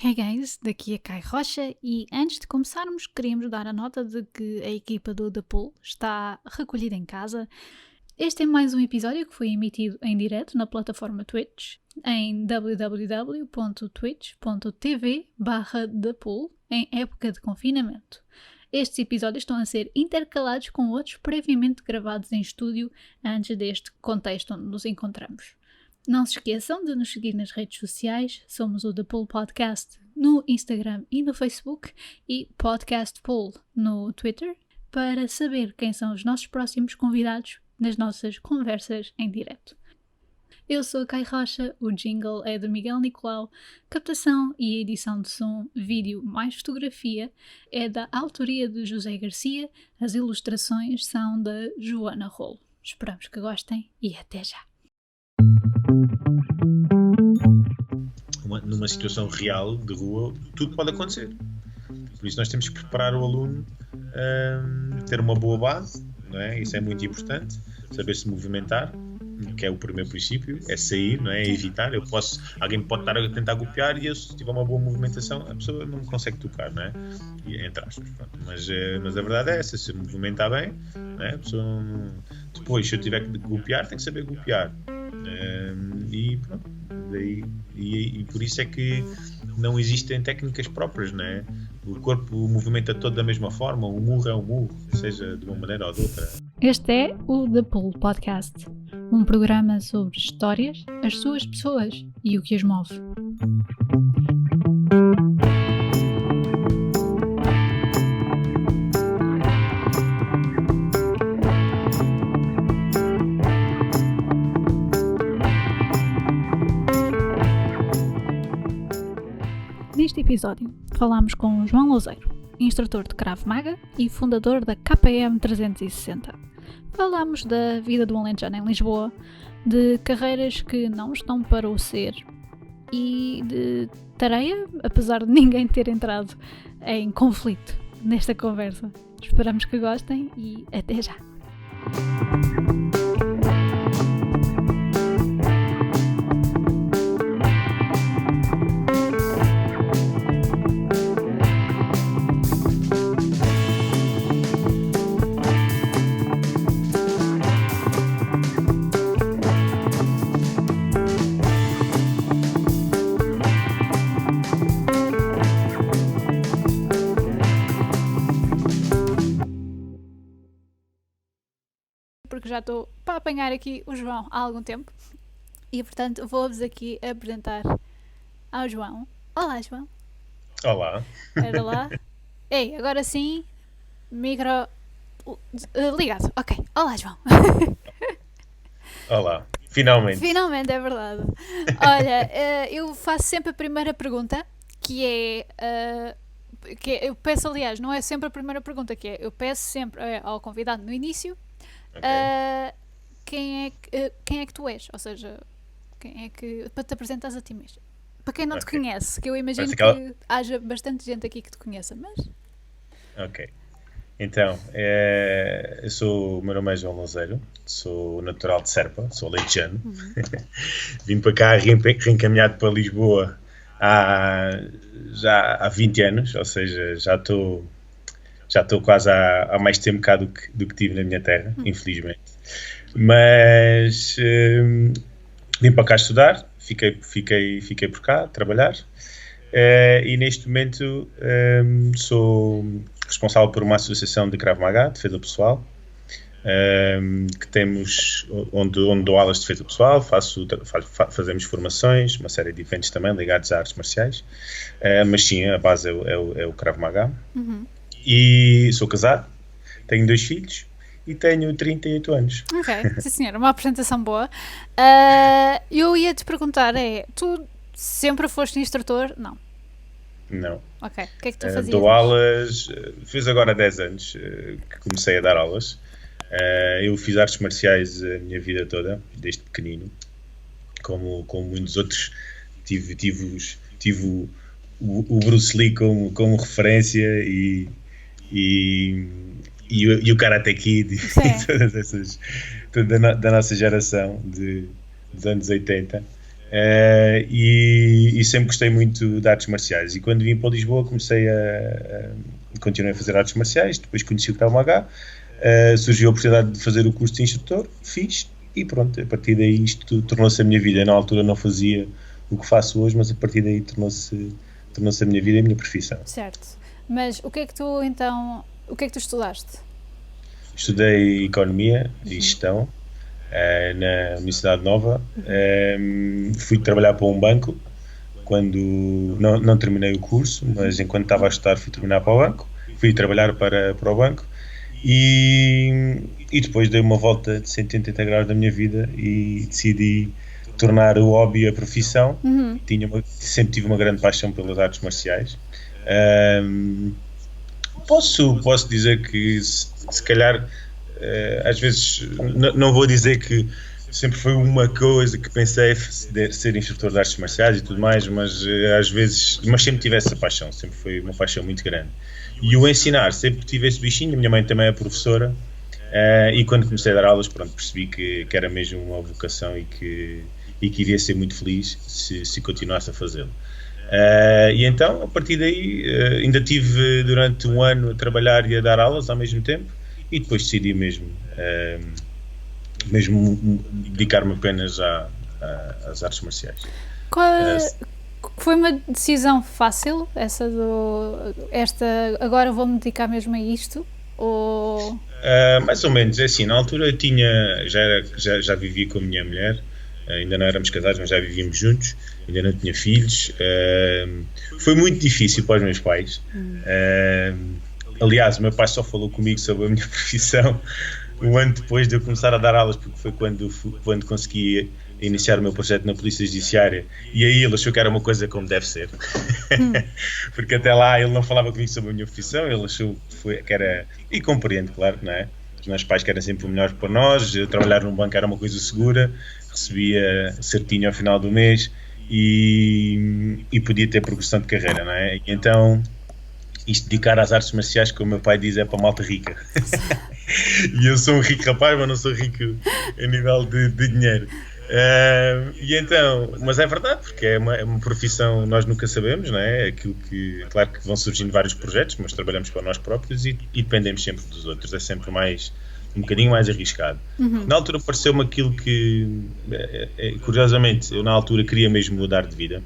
Hey guys, daqui é Kai Rocha e antes de começarmos queríamos dar a nota de que a equipa do The Pool está recolhida em casa. Este é mais um episódio que foi emitido em direto na plataforma Twitch em www.twitch.tv/ThePool em época de confinamento. Estes episódios estão a ser intercalados com outros previamente gravados em estúdio antes deste contexto onde nos encontramos. Não se esqueçam de nos seguir nas redes sociais, somos o The Pool Podcast no Instagram e no Facebook e Podcast Pool no Twitter, para saber quem são os nossos próximos convidados nas nossas conversas em direto. Eu sou a Kai Rocha, o jingle é de Miguel Nicolau, captação e edição de som, vídeo mais fotografia é da autoria de José Garcia, as ilustrações são da Joana Rolo. Esperamos que gostem e até já! Numa situação real de rua, tudo pode acontecer. Por isso nós temos que preparar o aluno a ter uma boa base, não é? Isso é muito importante, saber se movimentar, que é o primeiro princípio, é sair, não é? É evitar. Alguém pode estar a tentar golpear e eu, se tiver uma boa movimentação, a pessoa não me consegue tocar, não é? Entre aspas, pronto. Mas a verdade é essa, se movimentar bem, não é? A pessoa não... Depois, se eu tiver que golpear, tem que saber golpear. E pronto, e por isso é que não existem técnicas próprias, não é? O corpo movimenta todo da mesma forma, um murro é um murro, seja de uma maneira ou de outra. Este é o The Pool Podcast, um programa sobre histórias, as suas pessoas e o que as move. Neste episódio, falámos com João Louzeiro, instrutor de Krav Maga e fundador da KPM 360. Falámos da vida do alentejano em Lisboa, de carreiras que não estão para o ser e de tareia, apesar de ninguém ter entrado em conflito nesta conversa. Esperamos que gostem e até já! Porque já estou para apanhar aqui o João há algum tempo e, portanto, vou-vos aqui apresentar ao João. Olá, João. Olá. Era lá. Ei, agora sim, micro ligado. Ok. Olá, João. Olá. Finalmente. Finalmente, é verdade. Olha, eu faço sempre a primeira pergunta, que é... eu peço, aliás, não é sempre a primeira pergunta, que é, eu peço sempre ao convidado no início, okay, quem é que tu és? Ou seja, quem é que... Para te apresentares a ti mesmo. Para quem não te conhece, que eu imagino que haja bastante gente aqui que te conheça, mas... Ok. Então, o meu nome é João Louzeiro, sou natural de Serpa, sou alentejano. Vim para cá reencaminhado para Lisboa já há 20 anos, ou seja, já estou quase há mais tempo cá do que tive na minha terra, infelizmente. Mas vim para cá estudar, fiquei por cá a trabalhar e neste momento sou responsável por uma associação de Krav Maga, defesa pessoal, que temos, onde dou aulas de defesa pessoal, fazemos formações, uma série de eventos também ligados a artes marciais, mas sim, a base é o Krav Maga. E sou casado, tenho 2 filhos e tenho 38 anos. Ok, sim senhora, uma apresentação boa. Eu ia te perguntar, tu sempre foste instrutor? Não. Ok, o que é que tu fazias? Dou aulas, fiz agora 10 anos que comecei a dar aulas. Eu fiz artes marciais a minha vida toda, desde pequenino, como muitos outros. Tive o Bruce Lee como referência e o Karate Kid e todas essas da nossa geração dos anos 80. E sempre gostei muito de artes marciais. E quando vim para Lisboa continuei a fazer artes marciais, depois conheci o Krav Maga, surgiu a oportunidade de fazer o curso de instrutor, fiz e pronto, a partir daí isto tornou-se a minha vida. Eu, na altura não fazia o que faço hoje, mas a partir daí tornou-se a minha vida e a minha profissão. Certo. Mas o que é que tu estudaste? Estudei Economia e Gestão na Universidade Nova. Fui trabalhar para um banco quando não terminei o curso, mas enquanto estava a estudar fui trabalhar para o banco e depois dei uma volta de 180 graus da minha vida e decidi tornar o hobby a profissão. Sempre tive uma grande paixão pelas artes marciais. Posso dizer que se calhar às vezes não vou dizer que sempre foi uma coisa que pensei ser instrutor de artes marciais e tudo mais, mas às vezes sempre tive essa paixão, sempre foi uma paixão muito grande. E o ensinar, sempre tive esse bichinho. A minha mãe também é professora, e quando comecei a dar aulas, pronto, percebi que era mesmo uma vocação e que iria ser muito feliz se continuasse a fazê-lo. E então, a partir daí, ainda tive durante um ano a trabalhar e a dar aulas ao mesmo tempo, e depois decidi mesmo dedicar-me apenas às artes marciais. Foi uma decisão fácil, agora vou-me dedicar mesmo a isto? Ou... mais ou menos, é assim, na altura já vivia com a minha mulher, ainda não éramos casados, mas já vivíamos juntos, ainda não tinha filhos. Foi muito difícil para os meus pais. Aliás, o meu pai só falou comigo sobre a minha profissão um ano depois de eu começar a dar aulas, porque foi quando consegui iniciar o meu projeto na Polícia Judiciária, e aí ele achou que era uma coisa como deve ser. Porque até lá ele não falava comigo sobre a minha profissão, ele achou que era, e compreendo, claro, não é? Os meus pais querem sempre o melhor para nós, trabalhar num banco era uma coisa segura, recebia certinho ao final do mês e podia ter progressão de carreira, não é? E então, isto dedicar às artes marciais, como o meu pai diz, é para malta rica. E eu sou um rico rapaz, mas não sou rico a nível de dinheiro. E então, mas é verdade, porque é uma profissão, nós nunca sabemos, não é? Claro que vão surgindo vários projetos, mas trabalhamos para nós próprios e dependemos sempre dos outros, é sempre um bocadinho mais arriscado. Na altura pareceu-me aquilo que, curiosamente, eu na altura queria mesmo mudar de vida.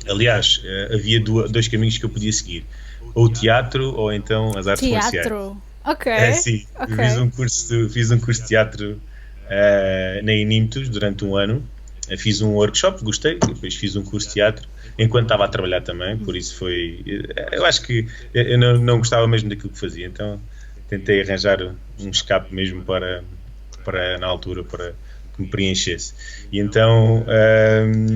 Aliás, havia dois caminhos que eu podia seguir, ou o teatro ou então as artes marciais. Teatro? Ok. Sim, okay. Fiz um curso de teatro na Inimtus durante um ano. Fiz um workshop, gostei, depois fiz um curso de teatro enquanto estava a trabalhar também, por isso foi... Eu acho que eu não gostava mesmo daquilo que fazia, então tentei arranjar um escape mesmo para na altura, para que me preenchesse. E então,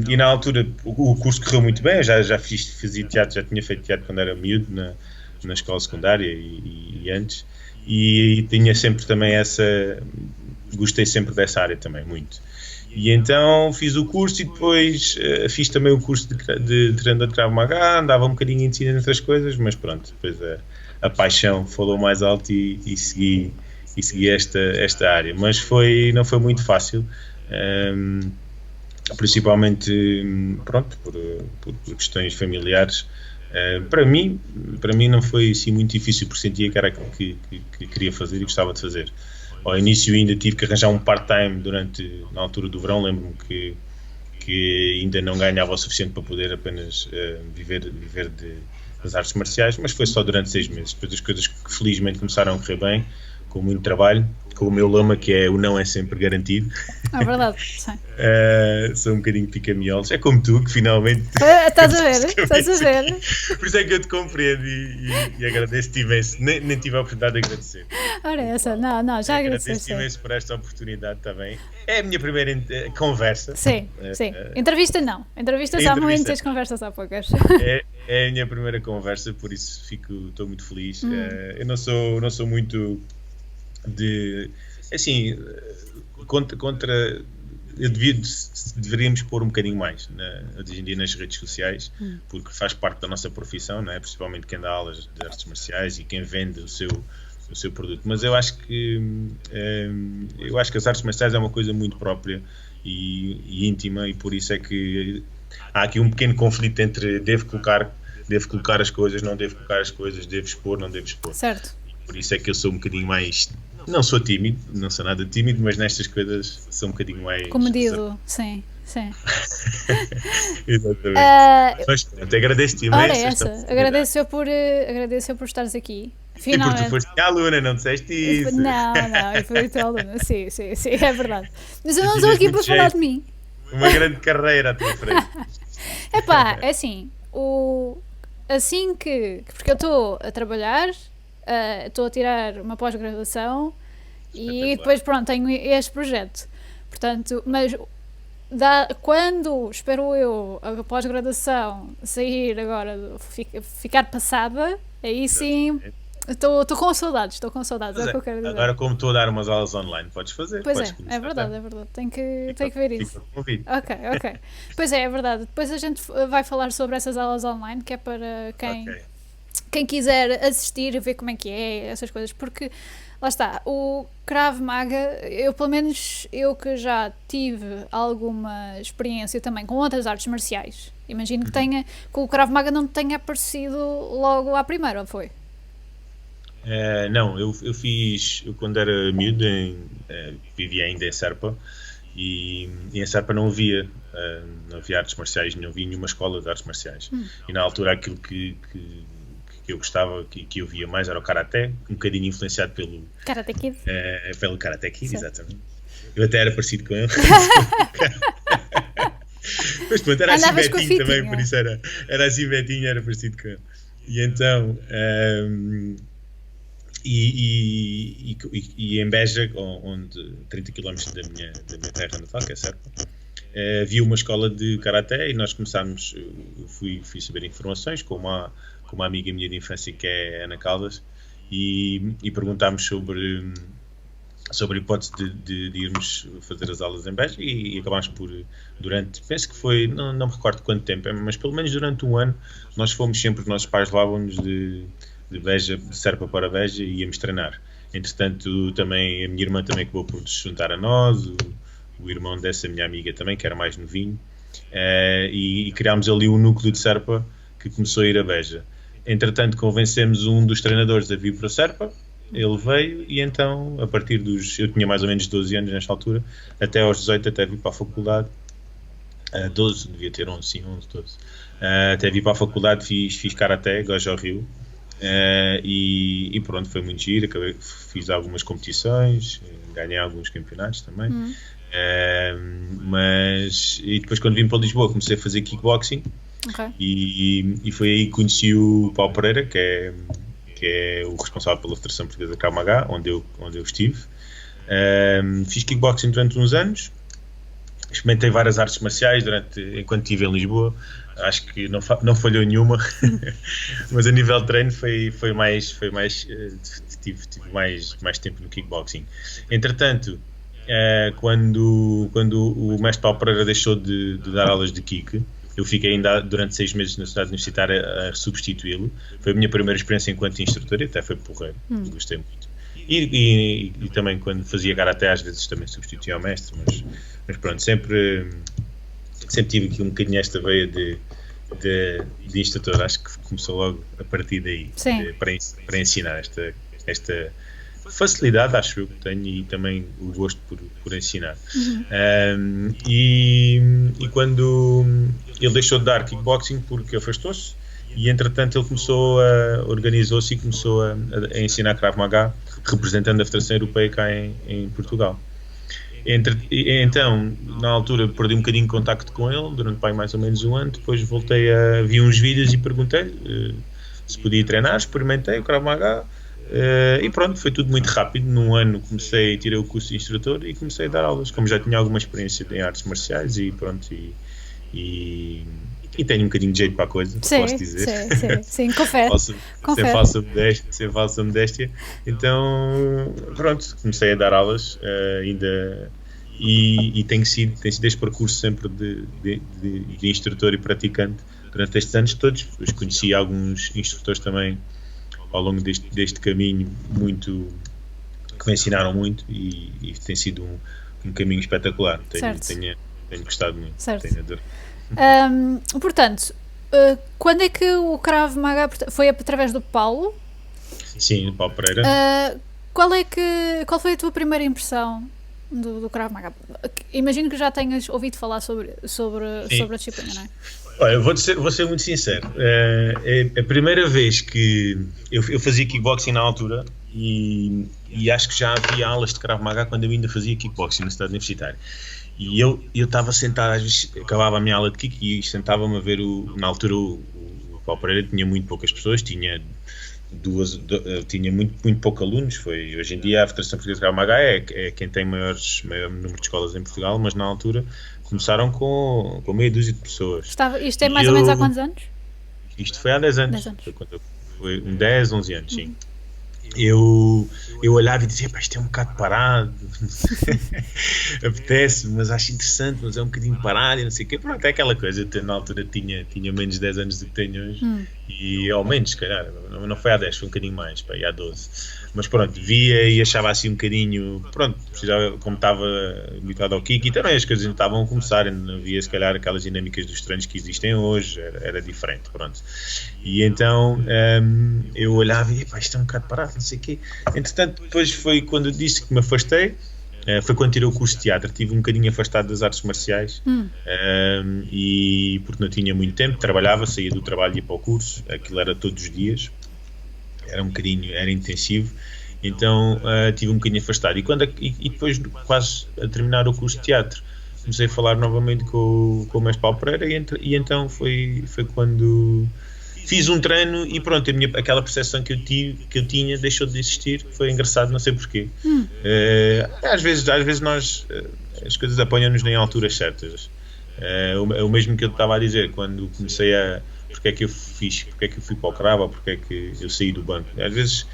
e na altura o curso correu muito bem, eu já fazia teatro, já tinha feito teatro quando era miúdo na escola secundária e antes, e tinha sempre também gostei sempre dessa área também, muito. E então fiz o curso e depois fiz também o curso de treinador de Krav Maga, andava um bocadinho indeciso entre as coisas, mas pronto, depois a paixão falou mais alto e segui esta área, mas não foi muito fácil, principalmente pronto, por questões familiares. Para mim não foi assim muito difícil, porque sentia que era aquilo que queria fazer e gostava de fazer. Ao início ainda tive que arranjar um part-time na altura do verão, lembro-me que ainda não ganhava o suficiente para poder apenas viver das artes marciais, mas foi só durante 6 meses. Depois as coisas que felizmente começaram a correr bem, com muito trabalho, com o meu lema que é o não é sempre garantido. É verdade, sim. Sou um bocadinho pica-miolos, é como tu que finalmente... Estás a ver? Por isso é que eu te compreendo e agradeço-te imenso, nem tive a oportunidade de agradecer. Ora essa, não, já agradeceste. Agradeço-te imenso por esta oportunidade também. É a minha primeira conversa. Sim. Entrevista não, entrevistas há muitas, conversas há poucas. É a minha primeira conversa, por isso estou muito feliz. Eu não sou muito... contra deveríamos pôr um bocadinho mais hoje em dia nas redes sociais, porque faz parte da nossa profissão, não é? Principalmente quem dá aulas de artes marciais e quem vende o seu produto, mas eu acho que as artes marciais é uma coisa muito própria e íntima, e por isso é que há aqui um pequeno conflito entre devo colocar as coisas, não devo colocar as coisas, devo expor, não devo expor. Certo. Por isso é que eu sou um bocadinho mais... Não sou tímido, não sou nada tímido, mas nestas coisas sou um bocadinho mais... Comedido, sim. Exatamente. Mas pronto, agradeço-te imenso. Ora, agradeço eu por estares aqui. Finalmente. E porque tu foste minha aluna, não disseste isso? Não, eu fui tua aluna, sim, é verdade. Mas eu não estou aqui para falar de mim. Uma grande carreira à tua frente. Epá, é assim, assim que... Porque eu estou a trabalhar, estou a tirar uma pós-graduação e depois, pronto, tenho este projeto. Portanto, mas... quando, espero eu, a pós-graduação sair agora, ficar passada, aí sim, estou com saudades, é o que eu quero dizer. Agora, como estou a dar umas aulas online, podes fazer. Pois é verdade, tenho que ver isso. Ok. Pois é verdade. Depois a gente vai falar sobre essas aulas online, que é para quem quiser assistir e ver como é que é, essas coisas, porque... Lá está, o Krav Maga, pelo menos eu que já tive alguma experiência também com outras artes marciais, imagino que o Krav Maga não tenha aparecido logo à primeira, ou foi? Não, eu fiz, quando era miúdo, vivia ainda em Serpa, e em Serpa não havia artes marciais, não havia nenhuma escola de artes marciais, e na altura aquilo que eu gostava, que eu via mais, era o Karaté, um bocadinho influenciado pelo Karate Kid. Pelo Karate Kid, exatamente. Eu até era parecido com ele. Mas pronto, era assim Betinho também, por isso era assim Betinho, era parecido com ele. E então, e em Beja, onde 30 km da minha terra natal, que é Serpa, havia uma escola de Karaté e nós começámos, fui saber informações com uma amiga minha de infância, que é Ana Caldas, e perguntámos sobre a hipótese de irmos fazer as aulas em Beja, e acabámos por, penso que foi, não me recordo quanto tempo, mas pelo menos durante um ano, nós fomos sempre, os nossos pais levavam-nos de Beja, de Serpa para Beja, e íamos treinar. Entretanto, também a minha irmã também acabou por se juntar a nós, o irmão dessa minha amiga também, que era mais novinho, e criámos ali um núcleo de Serpa que começou a ir a Beja. Entretanto, convencemos um dos treinadores a vir para a Serpa, ele veio, e então, a partir eu tinha mais ou menos 12 anos nesta altura, até aos 18, até vir para a faculdade, 12, devia ter 11, sim, 11, 12, até vir para a faculdade, fiz Karaté, Gojo Rio, e pronto, foi muito giro, fiz algumas competições, ganhei alguns campeonatos também, e depois, quando vim para Lisboa, comecei a fazer kickboxing. Okay. E foi aí que conheci o Paulo Pereira, que é o responsável pela Federação Portuguesa de Krav Maga, onde eu estive. Fiz kickboxing durante uns anos, experimentei várias artes marciais enquanto estive em Lisboa. Acho que não falhou nenhuma, mas a nível de treino tive mais tempo no kickboxing. Entretanto, quando o mestre Paulo Pereira deixou de dar aulas de kick, eu fiquei ainda durante 6 meses na cidade universitária a substituí-lo. Foi a minha primeira experiência enquanto instrutor, e até foi porreiro, gostei muito. E também quando fazia Karaté, às vezes também substituía o mestre, mas pronto, sempre tive aqui um bocadinho esta veia de instrutor. Acho que começou logo a partir daí, para ensinar esta facilidade, acho eu, que tenho, e também o gosto por ensinar. E quando ele deixou de dar kickboxing, porque afastou-se, e entretanto ele organizou-se e começou a ensinar Krav Maga, representando a Federação Europeia cá em Portugal. Então, na altura, perdi um bocadinho de contacto com ele durante mais ou menos um ano. Depois vi uns vídeos e perguntei-lhe se podia treinar. Experimentei o Krav Maga, e pronto, foi tudo muito rápido. Num ano tirei o curso de instrutor e comecei a dar aulas, como já tinha alguma experiência em artes marciais, e pronto, e tenho um bocadinho de jeito para a coisa, posso dizer. Sim, confesso. Sem falsa modéstia. Então, pronto, comecei a dar aulas, e tem sido este percurso sempre de instrutor e praticante durante estes anos todos. Depois conheci alguns instrutores também ao longo deste caminho, que me ensinaram muito, e tem sido um caminho espetacular. Tenho gostado muito. Certo. Tenho adorado. Portanto, quando é que o Krav Maga foi através do Paulo? Sim, do Paulo Pereira. Qual foi a tua primeira impressão do Krav Maga? Imagino que já tenhas ouvido falar sobre a disciplina, não é? Olha, vou ser muito sincero. É a primeira vez que eu fazia kickboxing na altura e acho que já havia aulas de Krav Maga quando eu ainda fazia kickboxing na cidade universitária. E eu estava sentado, às vezes acabava a minha aula de kick e sentava-me a ver na altura o Paulo Pereira tinha muito poucas pessoas, tinha muito pouco alunos. Hoje em dia a Federação Portuguesa de Krav Maga é quem tem maior número de escolas em Portugal, mas na altura começaram com meia dúzia de pessoas. Isto é mais ou menos há quantos anos? Isto foi há 10 anos. 10 anos. Foi 10, 11 anos, sim. Eu olhava e dizia, isto é um bocado parado, apetece, mas acho interessante, mas é um bocadinho parado e não sei o quê. Pronto, é aquela coisa, eu na altura tinha menos de 10 anos do que tenho hoje, e ao menos, se calhar, não foi há 10, foi um bocadinho mais, há 12. Mas pronto, via e achava assim um bocadinho, pronto, precisava, como estava habituado ao kick, e também as coisas não estavam a começar, não havia se calhar aquelas dinâmicas dos treinos que existem hoje, era diferente, pronto. E então eu olhava e isto é um bocado parado, não sei o quê. Entretanto, depois foi quando eu disse que me afastei, foi quando tirei o curso de teatro, estive um bocadinho afastado das artes marciais, e porque não tinha muito tempo, trabalhava, saía do trabalho e ia para o curso, aquilo era todos os dias. Era intensivo, então estive um bocadinho afastado. E depois, quase a terminar o curso de teatro, comecei a falar novamente com o mestre Paulo Pereira, e então foi quando fiz um treino e pronto, aquela percepção que eu tinha deixou de existir. Foi engraçado, não sei porquê. Às vezes nós, as coisas apanham-nos em alturas certas. O mesmo que eu estava a dizer quando comecei porque é que eu fui para o Cravo, porque é que eu saí do banco. Às vezes,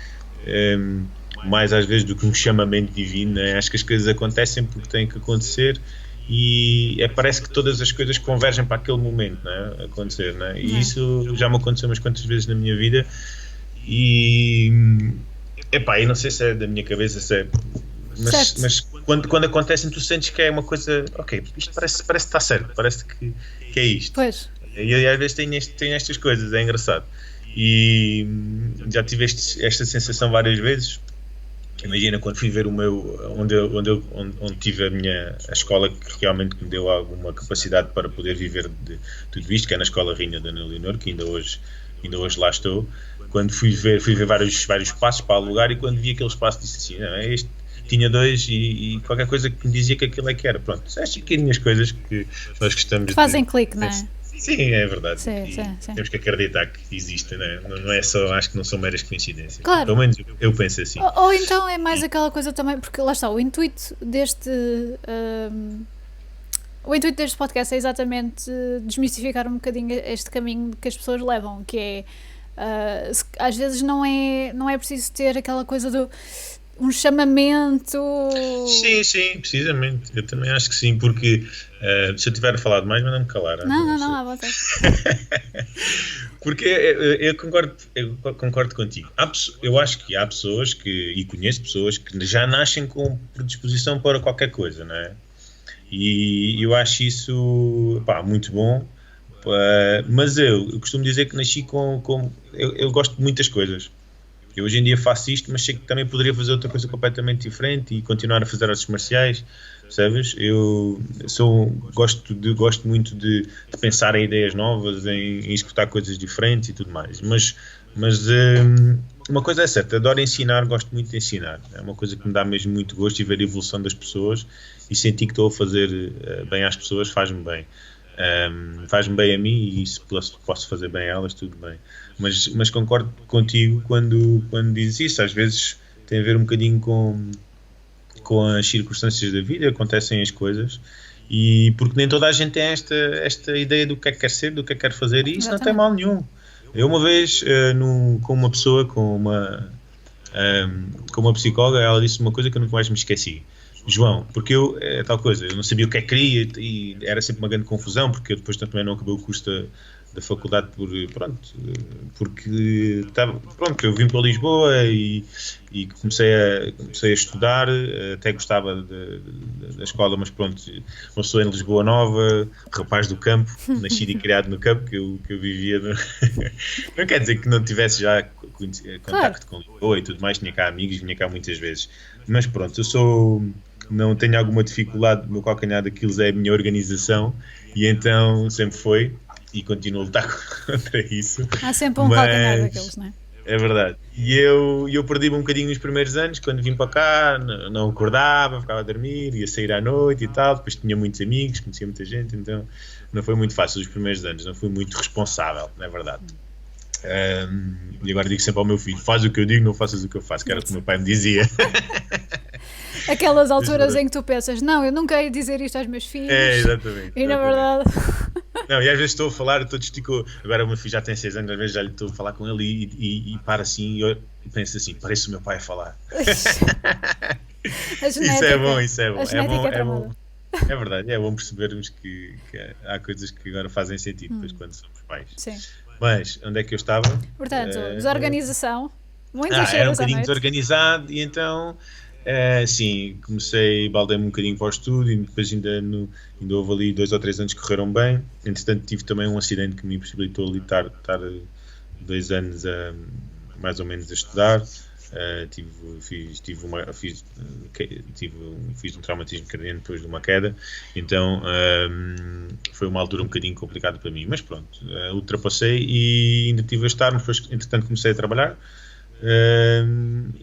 mais às vezes do que um chamamento divino, né? Acho que as coisas acontecem porque têm que acontecer, e parece que todas as coisas convergem para aquele momento, né? Acontecer, né? E isso já me aconteceu umas quantas vezes na minha vida, e eu não sei se é da minha cabeça, mas quando acontecem, tu sentes que é uma coisa, ok, isto parece que está certo, parece que é isto. Pois. E às vezes tenho estas coisas, é engraçado. E já tive esta sensação várias vezes. Imagina quando fui ver onde tive a escola que realmente me deu alguma capacidade para poder viver de tudo isto, que é na Escola Rainha da Ana Leonor, que ainda hoje lá estou. Quando fui ver vários espaços para alugar, e quando vi aquele espaço disse assim, não, este tinha 2 e qualquer coisa que me dizia que aquilo é que era. Pronto, estas pequenas coisas que nós gostamos fazem clique, não é? Sim, é verdade. Sim. Temos que acreditar que existe, não é só, acho que não são meras coincidências. Claro. Pelo menos eu penso assim. Ou então é mais aquela coisa também, porque lá está, o intuito deste podcast é exatamente desmistificar um bocadinho este caminho que as pessoas levam, que é às vezes não é preciso ter aquela coisa do um chamamento. Sim, precisamente. Eu também acho que sim, porque se eu tiver a falar demais, manda-me calar. Não, à vontade. Porque eu concordo contigo. Eu acho que há pessoas e conheço pessoas que já nascem com predisposição para qualquer coisa, não é? E eu acho isso muito bom. Mas eu costumo dizer que nasci com eu gosto de muitas coisas. Eu hoje em dia faço isto, mas sei que também poderia fazer outra coisa completamente diferente e continuar a fazer artes marciais, sabes? Eu gosto muito de pensar em ideias novas, em executar coisas diferentes e tudo mais. Mas uma coisa é certa, adoro ensinar, gosto muito de ensinar. É uma coisa que me dá mesmo muito gosto, e ver a evolução das pessoas e sentir que estou a fazer bem às pessoas faz-me bem. Faz-me bem a mim, e se posso fazer bem a elas, tudo bem. Mas concordo contigo quando dizes isso. Às vezes tem a ver um bocadinho com as circunstâncias da vida, acontecem as coisas, e porque nem toda a gente tem esta ideia do que é que quer ser, do que é que quer fazer, e isso não tem mal nenhum. Eu uma vez com uma pessoa, com uma psicóloga, ela disse uma coisa que eu nunca mais me esqueci. João, porque eu não sabia o que é que queria, e era sempre uma grande confusão, porque eu depois também não acabei o curso da faculdade porque eu vim para Lisboa e comecei a estudar, até gostava da escola, mas pronto, uma pessoa em Lisboa Nova, rapaz do campo, nascido e criado no campo, que eu vivia não quer dizer que não tivesse já contacto com Lisboa e tudo mais, tinha cá amigos, vinha cá muitas vezes, mas pronto, não tenho alguma dificuldade, o meu calcanhar daquilo é a minha organização, e então sempre foi, e continuo a lutar contra isso. Há sempre um calcanhar daqueles, não é? É verdade. E eu perdi-me um bocadinho nos primeiros anos, quando vim para cá, não acordava, ficava a dormir, ia sair à noite e tal, depois tinha muitos amigos, conhecia muita gente, então não foi muito fácil os primeiros anos, não fui muito responsável, não é verdade. E agora digo sempre ao meu filho, faz o que eu digo, não faças o que eu faço, que era o que o meu pai me dizia. Aquelas alturas em que tu pensas, não, eu nunca ia dizer isto aos meus filhos. É, exatamente. E na verdade... Não, e às vezes estou a falar, agora o meu filho já tem 6 anos, às vezes já lhe estou a falar com ele e para assim, e eu penso assim, parece o meu pai a falar. Isso é bom. É bom. É verdade, é bom percebermos que há coisas que agora fazem sentido depois quando somos pais. Sim. Mas, onde é que eu estava? Portanto, desorganização, muitas era um cheiras à bocadinho noite. desorganizado e então... sim, baldei-me um bocadinho para o estudo e depois ainda houve ali 2 ou 3 anos que correram bem. Entretanto tive também um acidente que me impossibilitou ali estar 2 anos mais ou menos a estudar. Fiz um traumatismo cardíaco depois de uma queda, então foi uma altura um bocadinho complicada para mim, mas pronto, ultrapassei e ainda estive a estar, mas depois entretanto comecei a trabalhar.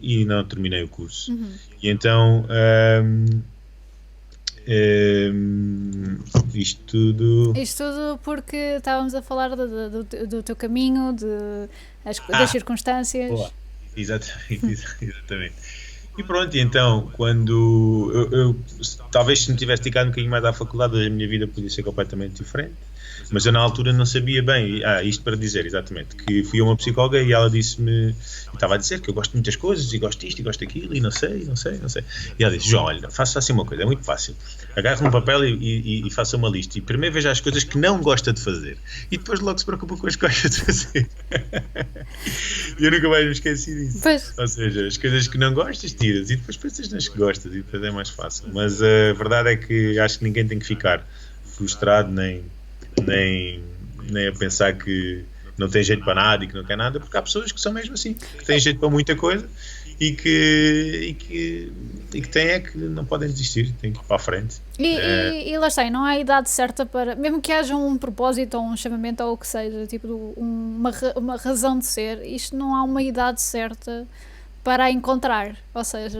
E não terminei o curso. E então isto tudo porque estávamos a falar do teu caminho, das circunstâncias. Boa. Exatamente. E pronto, então quando eu talvez se me tivesse dedicado um bocadinho mais à faculdade, a minha vida podia ser completamente diferente. Mas eu na altura não sabia bem, isto para dizer exatamente, que fui a uma psicóloga e ela disse-me, estava a dizer que eu gosto de muitas coisas e gosto disto e gosto daquilo e não sei. E ela disse, João, olha, faça assim uma coisa, é muito fácil, agarre um papel e faça uma lista e primeiro veja as coisas que não gosta de fazer e depois logo se preocupa com as que gosta de fazer. E eu nunca mais me esqueci disso. Pois. Ou seja, as coisas que não gostas tiras e depois pensas nas que gostas e depois é mais fácil. Mas a verdade é que acho que ninguém tem que ficar frustrado nem a pensar que não tem jeito para nada e que não quer nada, porque há pessoas que são mesmo assim, que têm jeito para muita coisa e que têm que não podem desistir, têm que ir para a frente. E lá está, não há idade certa para, mesmo que haja um propósito ou um chamamento ou o que seja, tipo uma razão de ser, isto não há uma idade certa para a encontrar, ou seja,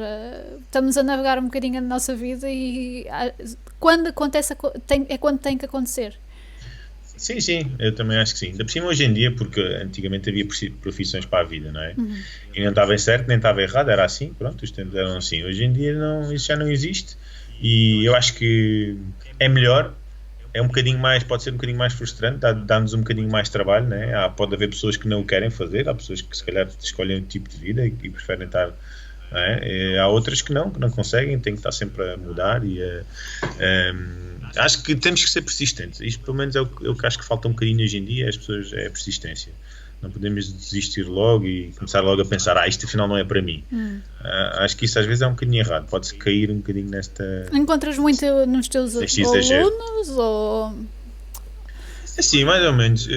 estamos a navegar um bocadinho na nossa vida e quando acontece, é quando tem que acontecer. Sim, eu também acho que sim. Ainda por cima hoje em dia, porque antigamente havia profissões para a vida, não é? E não estava certo, nem estava errado, era assim, pronto, os tempos eram assim. Hoje em dia isso já não existe e eu acho que é melhor, pode ser um bocadinho mais frustrante, dá-nos um bocadinho mais trabalho, não é? Pode haver pessoas que não o querem fazer, há pessoas que se calhar escolhem um tipo de vida e preferem estar... Não é? Há outras que não conseguem, têm que estar sempre a mudar e acho que temos que ser persistentes. Isto pelo menos é o que acho que falta um bocadinho hoje em dia, as pessoas, é a persistência. Não podemos desistir logo e começar logo a pensar, isto afinal não é para mim. Acho que isso às vezes é um bocadinho errado, pode-se cair um bocadinho nesta... Encontras muito nos teus alunos ou... Sim, mais ou menos.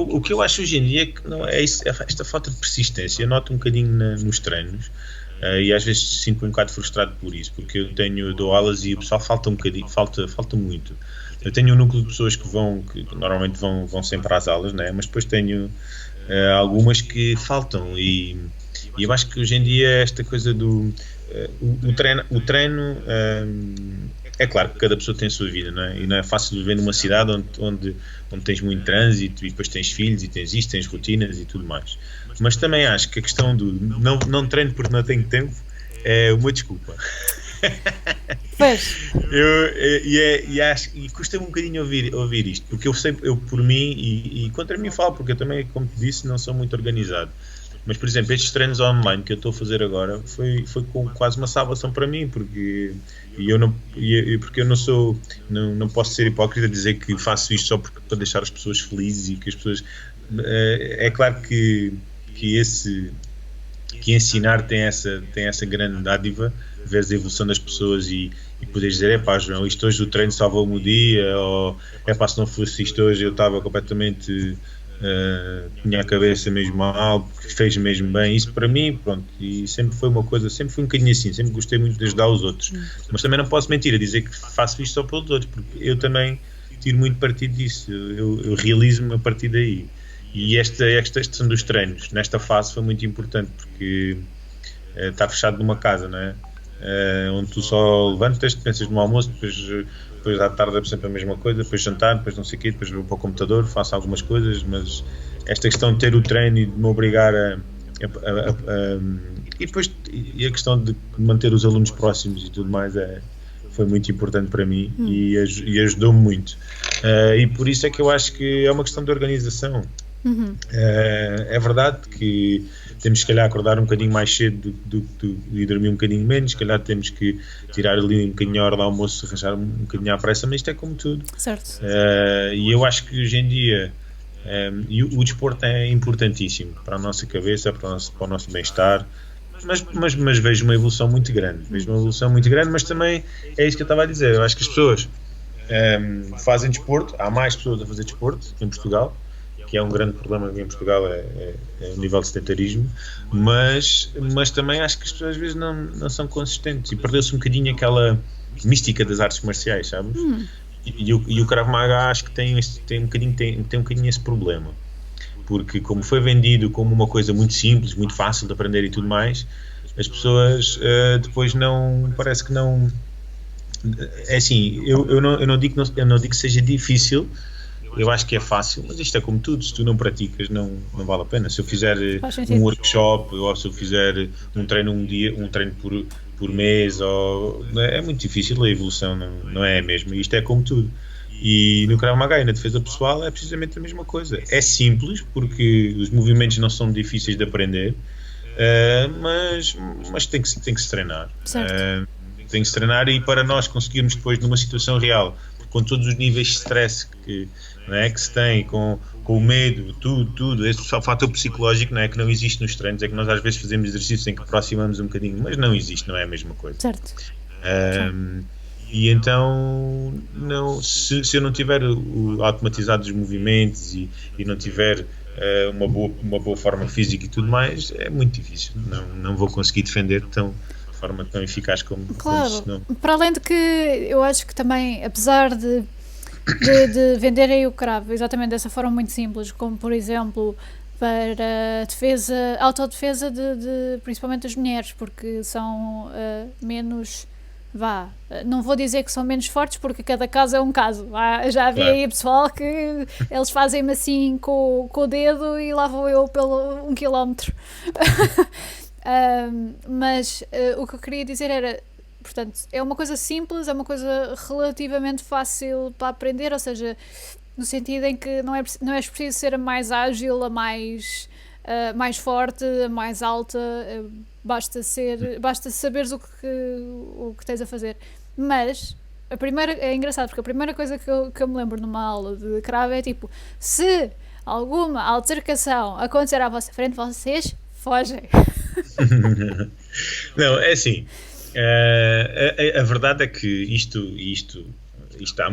O que eu acho hoje em dia que não é esta falta de persistência. Eu noto um bocadinho nos treinos e às vezes sinto-me um bocado frustrado por isso, porque eu dou aulas e o pessoal falta um bocadinho, falta muito. Eu tenho um núcleo de pessoas que normalmente vão sempre às aulas, né? Mas depois tenho algumas que faltam e eu acho que hoje em dia esta coisa do o treino é claro que cada pessoa tem a sua vida, não é? E não é fácil viver numa cidade onde tens muito trânsito e depois tens filhos e tens isto, tens rotinas e tudo mais. Mas também acho que a questão do não treino porque não tenho tempo é uma desculpa. Pois. E custa-me um bocadinho ouvir isto, porque eu por mim e contra mim falo, porque eu também, como te disse, não sou muito organizado. Mas, por exemplo, estes treinos online que eu estou a fazer agora foi com quase uma salvação para mim, porque eu não sou, não posso ser hipócrita a dizer que faço isto só para deixar as pessoas felizes e que as pessoas... É claro que ensinar tem essa grande dádiva, ver a evolução das pessoas e poderes dizer, João, isto hoje o treino salvou-me o dia, ou se não fosse isto hoje eu estava completamente... tinha a cabeça mesmo mal, fez mesmo bem. Isso para mim, pronto, e sempre foi uma coisa, sempre fui um bocadinho assim, sempre gostei muito de ajudar os outros, mas também não posso mentir a dizer que faço isto só pelos outros, porque eu também tiro muito partido disso, eu realizo-me a partir daí. E esta questão dos treinos nesta fase foi muito importante, porque está fechado numa casa, não é? Onde tu só levantas, pensas no almoço, depois à tarde é sempre a mesma coisa, depois jantar, depois não sei o quê, depois vou para o computador, faço algumas coisas, mas esta questão de ter o treino e de me obrigar e a questão de manter os alunos próximos e tudo mais foi muito importante para mim e ajudou-me muito. E por isso é que eu acho que é uma questão de organização. É verdade que temos que, se calhar, acordar um bocadinho mais cedo e dormir um bocadinho menos, se calhar temos que tirar ali um bocadinho a hora do almoço, arranjar um bocadinho à pressa, mas isto é como tudo. Certo. E eu acho que hoje em dia o desporto é importantíssimo para a nossa cabeça, para o nosso bem-estar, mas vejo uma evolução muito grande, mas também é isso que eu estava a dizer, eu acho que as pessoas fazem desporto, há mais pessoas a fazer desporto em Portugal, que é um grande problema em Portugal, é o nível de sedentarismo, mas também acho que as pessoas às vezes não são consistentes e perdeu-se um bocadinho aquela mística das artes marciais, sabes? E o Krav Maga acho que tem um bocadinho esse problema, porque como foi vendido como uma coisa muito simples, muito fácil de aprender e tudo mais, as pessoas depois parece que não... É assim, eu não digo que seja difícil. Eu acho que é fácil, mas isto é como tudo, se tu não praticas não vale a pena. Se eu fizer um workshop ou se eu fizer um treino por mês, é muito difícil, a evolução não é a mesma, isto é como tudo. E no Krav Maga e na defesa pessoal é precisamente a mesma coisa. É simples, porque os movimentos não são difíceis de aprender, mas tem que se treinar. Tem que se treinar e para nós conseguirmos depois numa situação real, com todos os níveis de stress que se tem, com o medo, tudo, esse fator psicológico, não é, que não existe nos treinos, é que nós às vezes fazemos exercícios em que aproximamos um bocadinho, mas não existe, não é a mesma coisa. Certo. E então, se eu não tiver automatizado os movimentos e não tiver uma boa forma física e tudo mais, é muito difícil, não vou conseguir defender de forma tão eficaz como... Claro, para além de que eu acho que também, apesar de venderem o Krav exatamente dessa forma muito simples, como por exemplo para autodefesa principalmente das mulheres, porque são menos, não vou dizer que são menos fortes, porque cada caso é um caso. Já havia aí pessoal que eles fazem-me assim com o dedo e lá vou eu pelo 1 quilómetro. Mas o que eu queria dizer era, portanto, é uma coisa simples, é uma coisa relativamente fácil para aprender, ou seja, no sentido em que não é preciso ser a mais ágil, a mais forte, a mais alta, basta saberes o que tens a fazer. Mas é engraçado, porque a primeira coisa que eu me lembro numa aula de Krav é tipo, se alguma altercação acontecer à vossa frente, vocês fogem. Não, é assim, a verdade é que isto há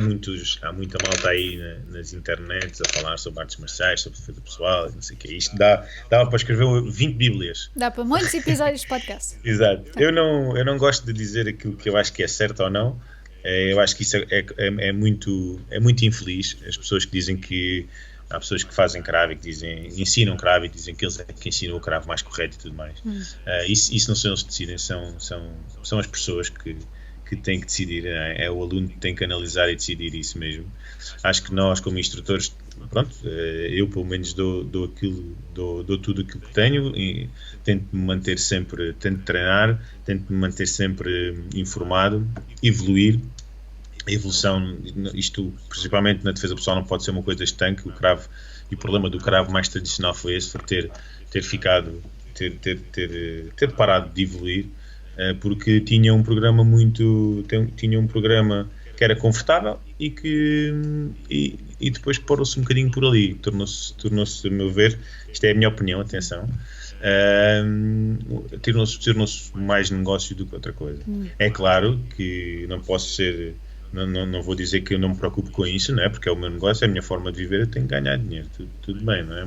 muita malta aí nas internets a falar sobre artes marciais, sobre defesa pessoal, não sei o que. Isto dá para escrever 20 bíblias. Dá para muitos episódios de podcast. Exato. Eu não gosto de dizer aquilo que eu acho que é certo ou não. Eu acho que isso é muito infeliz. As pessoas que dizem que há pessoas que fazem Krav e que ensinam Krav e dizem que eles é que ensinam o Krav mais correto e tudo mais. Isso não são eles que decidem, são as pessoas que têm que decidir, é o aluno que tem que analisar e decidir isso mesmo. Acho que nós, como instrutores, pronto, eu pelo menos dou tudo aquilo que tenho e tento treinar, tento me manter sempre informado, evoluir. A evolução, isto principalmente na defesa pessoal, não pode ser uma coisa estanque. O Krav, e o problema do Krav mais tradicional foi esse, foi ter ter parado de evoluir, porque tinha um programa que era confortável e depois parou-se um bocadinho por ali. Tornou-se, a meu ver, isto é a minha opinião, atenção, tornou-se mais negócio do que outra coisa. É claro que não posso ser, não vou dizer que eu não me preocupo com isso, não é? Porque é o meu negócio, é a minha forma de viver, eu tenho que ganhar dinheiro, tudo bem, não é?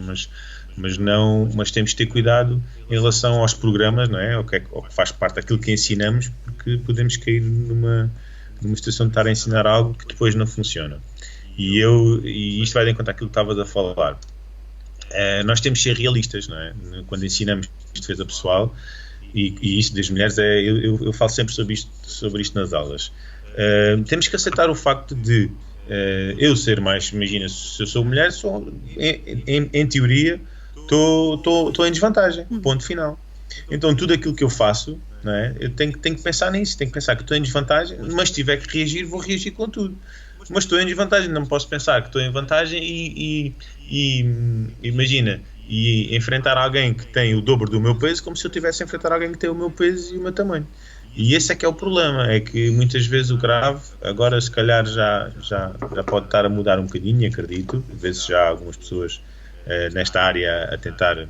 Mas temos que ter cuidado em relação aos programas, não é? O que faz parte daquilo que ensinamos, porque podemos cair numa situação de estar a ensinar algo que depois não funciona. E isto vai de encontro àquilo que estavas a falar. Nós temos que ser realistas, não é? Quando ensinamos defesa pessoal, e isto das mulheres, eu falo sempre sobre isto nas aulas. Temos que aceitar o facto de eu ser mais, imagina, se eu sou mulher, em teoria, estou em desvantagem, ponto final. Então tudo aquilo que eu faço, não é? Eu tenho que pensar nisso, tenho que pensar que estou em desvantagem, mas se tiver que reagir, vou reagir com tudo. Mas estou em desvantagem, não posso pensar que estou em vantagem e imagina, e enfrentar alguém que tem o dobro do meu peso como se eu estivesse a enfrentar alguém que tem o meu peso e o meu tamanho. E esse é que é o problema, é que muitas vezes o cravo, agora se calhar já pode estar a mudar um bocadinho, acredito, às vezes já há algumas pessoas nesta área a tentar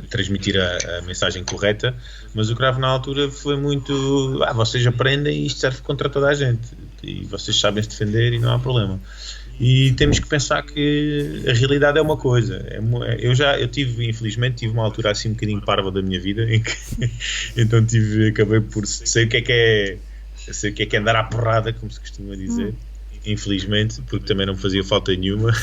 transmitir a mensagem correta, mas o cravo na altura foi muito, vocês aprendem e isto serve contra toda a gente, e vocês sabem se defender e não há problema. E temos que pensar que a realidade é uma coisa. Infelizmente, tive uma altura assim um bocadinho parva da minha vida, em que então acabei por sei o que é andar à porrada, como se costuma dizer. Infelizmente, porque também não me fazia falta nenhuma.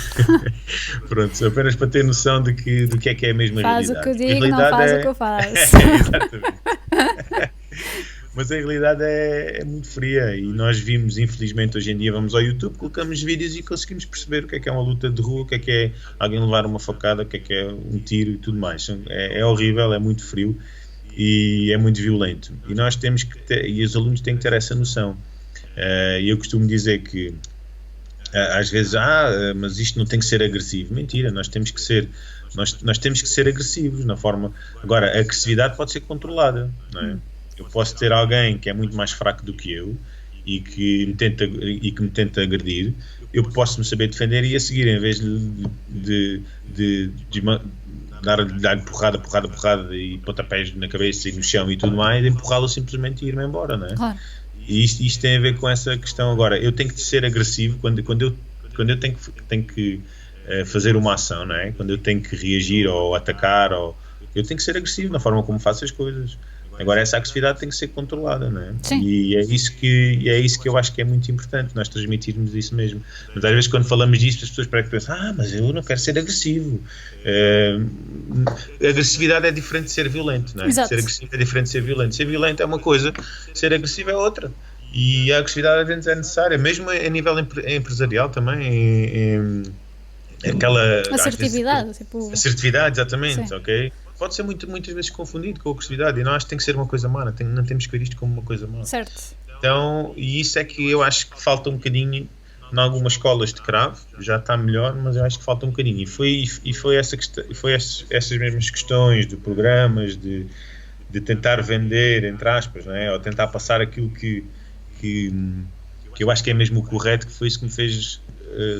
Pronto, apenas para ter noção do que é a mesma realidade. Faz o que eu digo, não faz o que eu faço. Exatamente. Mas a realidade é muito fria e nós vimos, infelizmente, hoje em dia vamos ao YouTube, colocamos vídeos e conseguimos perceber o que é uma luta de rua, o que é alguém levar uma facada, o que é um tiro e tudo mais. É horrível, é muito frio e é muito violento. E nós temos que ter, e os alunos têm que ter essa noção. E eu costumo dizer que às vezes, mas isto não tem que ser agressivo. Mentira, nós temos que ser agressivos na forma. Agora, a agressividade pode ser controlada, não é? Eu posso ter alguém que é muito mais fraco do que eu e que me tenta agredir, eu posso me saber defender e a seguir, em vez de dar-lhe porrada e pontapés na cabeça e no chão e tudo mais, empurrá-lo simplesmente e ir-me embora, não é? Claro. E isto tem a ver com essa questão. Agora, eu tenho que ser agressivo quando eu tenho que fazer uma ação, não é? Quando eu tenho que reagir ou atacar, eu tenho que ser agressivo na forma como faço as coisas. Agora, essa agressividade tem que ser controlada, não é? Sim. E é isso que eu acho que é muito importante, nós transmitirmos isso mesmo. Mas às vezes quando falamos disto, as pessoas parecem que pensam, mas eu não quero ser agressivo. A agressividade é diferente de ser violento, não é? Exato. Ser agressivo é diferente de ser violento. Ser violento é uma coisa, ser agressivo é outra. E a agressividade às vezes é necessária, mesmo a nível empresarial também, aquela... Assertividade. Assertividade, exatamente, Sim. ok? Pode ser muitas vezes confundido com a agressividade e nós tem que ser uma coisa má, não temos que ver isto como uma coisa má. Certo. Então, e isso é que eu acho que falta um bocadinho em algumas escolas de cravo, já está melhor, mas eu acho que falta um bocadinho. E foi essas mesmas questões de programas, de tentar vender, entre aspas, não é? Ou tentar passar aquilo que eu acho que é mesmo o correto, que foi isso que me fez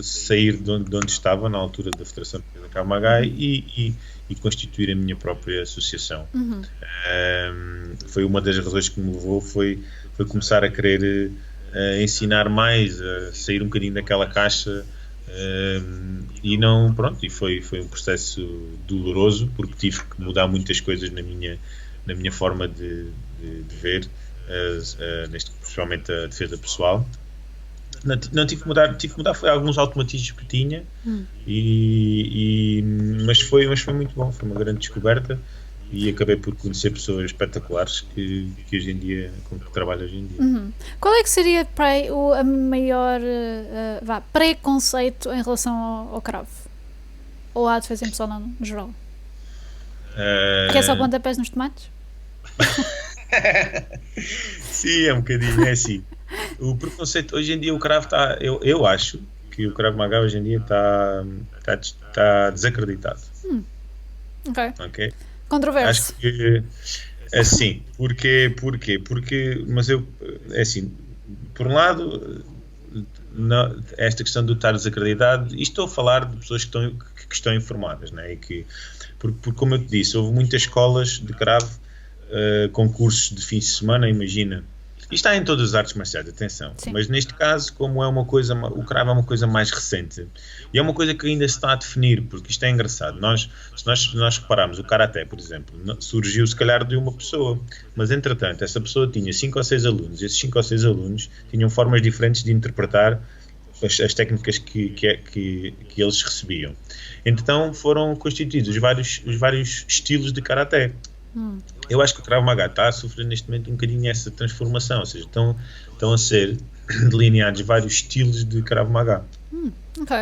sair de onde estava na altura da Federação da Krav Maga e constituir a minha própria associação. Foi uma das razões que me levou, foi começar a querer ensinar mais, a sair um bocadinho daquela caixa, e foi um processo doloroso, porque tive que mudar muitas coisas na minha forma de ver, principalmente a defesa pessoal. Não tive que mudar, foi alguns automatismos que tinha, mas foi muito bom, foi uma grande descoberta e acabei por conhecer pessoas espetaculares que hoje em dia, com que trabalho hoje em dia. Qual é que seria a maior preconceito em relação ao cravo? Ou à defesa pessoal no geral? Que é só pontapés nos tomates? Sim, é um bocadinho, é assim. O preconceito, hoje em dia o cravo está, eu acho que o Krav Maga hoje em dia está desacreditado. Ok. Controverso. Acho que, assim, porquê? Mas eu, é assim, por um lado, esta questão do estar desacreditado, e estou a falar de pessoas que estão informadas, né? Porque, como eu te disse, houve muitas escolas de cravo, concursos de fim de semana, imagina. Isto está em todas as artes marciais, atenção. Sim. Mas neste caso, como o cravo é uma coisa mais recente, e é uma coisa que ainda se está a definir, porque isto é engraçado. Se nós repararmos, o karaté, por exemplo, surgiu se calhar de uma pessoa, mas entretanto, essa pessoa tinha 5 ou 6 alunos, esses 5 ou 6 alunos tinham formas diferentes de interpretar as técnicas que eles recebiam. Então foram constituídos os vários estilos de karaté. Eu acho que o Krav Maga está a sofrer neste momento um bocadinho essa transformação, ou seja, estão a ser delineados vários estilos de Krav Maga. Ok.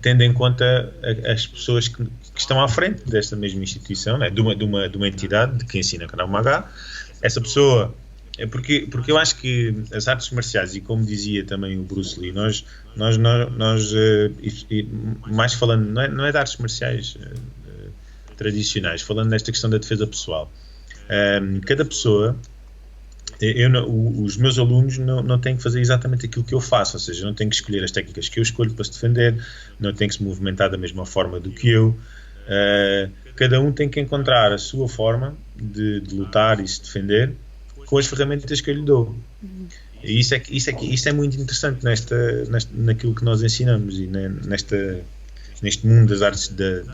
Tendo em conta as pessoas que estão à frente desta mesma instituição, né, de uma entidade que ensina Krav Maga. Essa pessoa, porque eu acho que as artes marciais, e como dizia também o Bruce Lee, nós mais falando, não é de artes marciais tradicionais, falando nesta questão da defesa pessoal, cada pessoa, os meus alunos não têm que fazer exatamente aquilo que eu faço, ou seja, não têm que escolher as técnicas que eu escolho para se defender, não têm que se movimentar da mesma forma do que eu. Cada um tem que encontrar a sua forma de lutar e se defender com as ferramentas que eu lhe dou. E isso é muito interessante naquilo que nós ensinamos e neste mundo das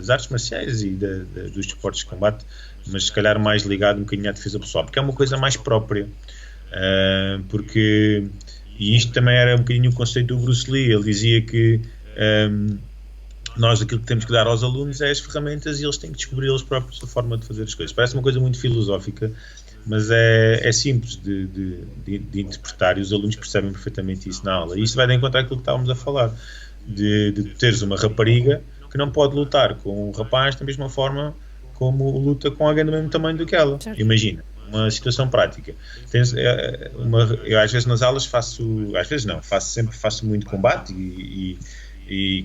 artes marciais e dos desportos de combate, mas se calhar mais ligado um bocadinho à defesa pessoal, porque é uma coisa mais própria. E isto também era um bocadinho o conceito do Bruce Lee. Ele dizia que nós aquilo que temos que dar aos alunos é as ferramentas e eles têm que descobrir eles próprios a forma de fazer as coisas. Parece uma coisa muito filosófica, mas é simples de interpretar, e os alunos percebem perfeitamente isso na aula. E isso vai de encontro àquilo que estávamos a falar, de teres uma rapariga que não pode lutar com um rapaz da mesma forma como luta com alguém do mesmo tamanho do que ela. Certo. Imagina, uma situação prática. Eu às vezes nas aulas faço muito combate e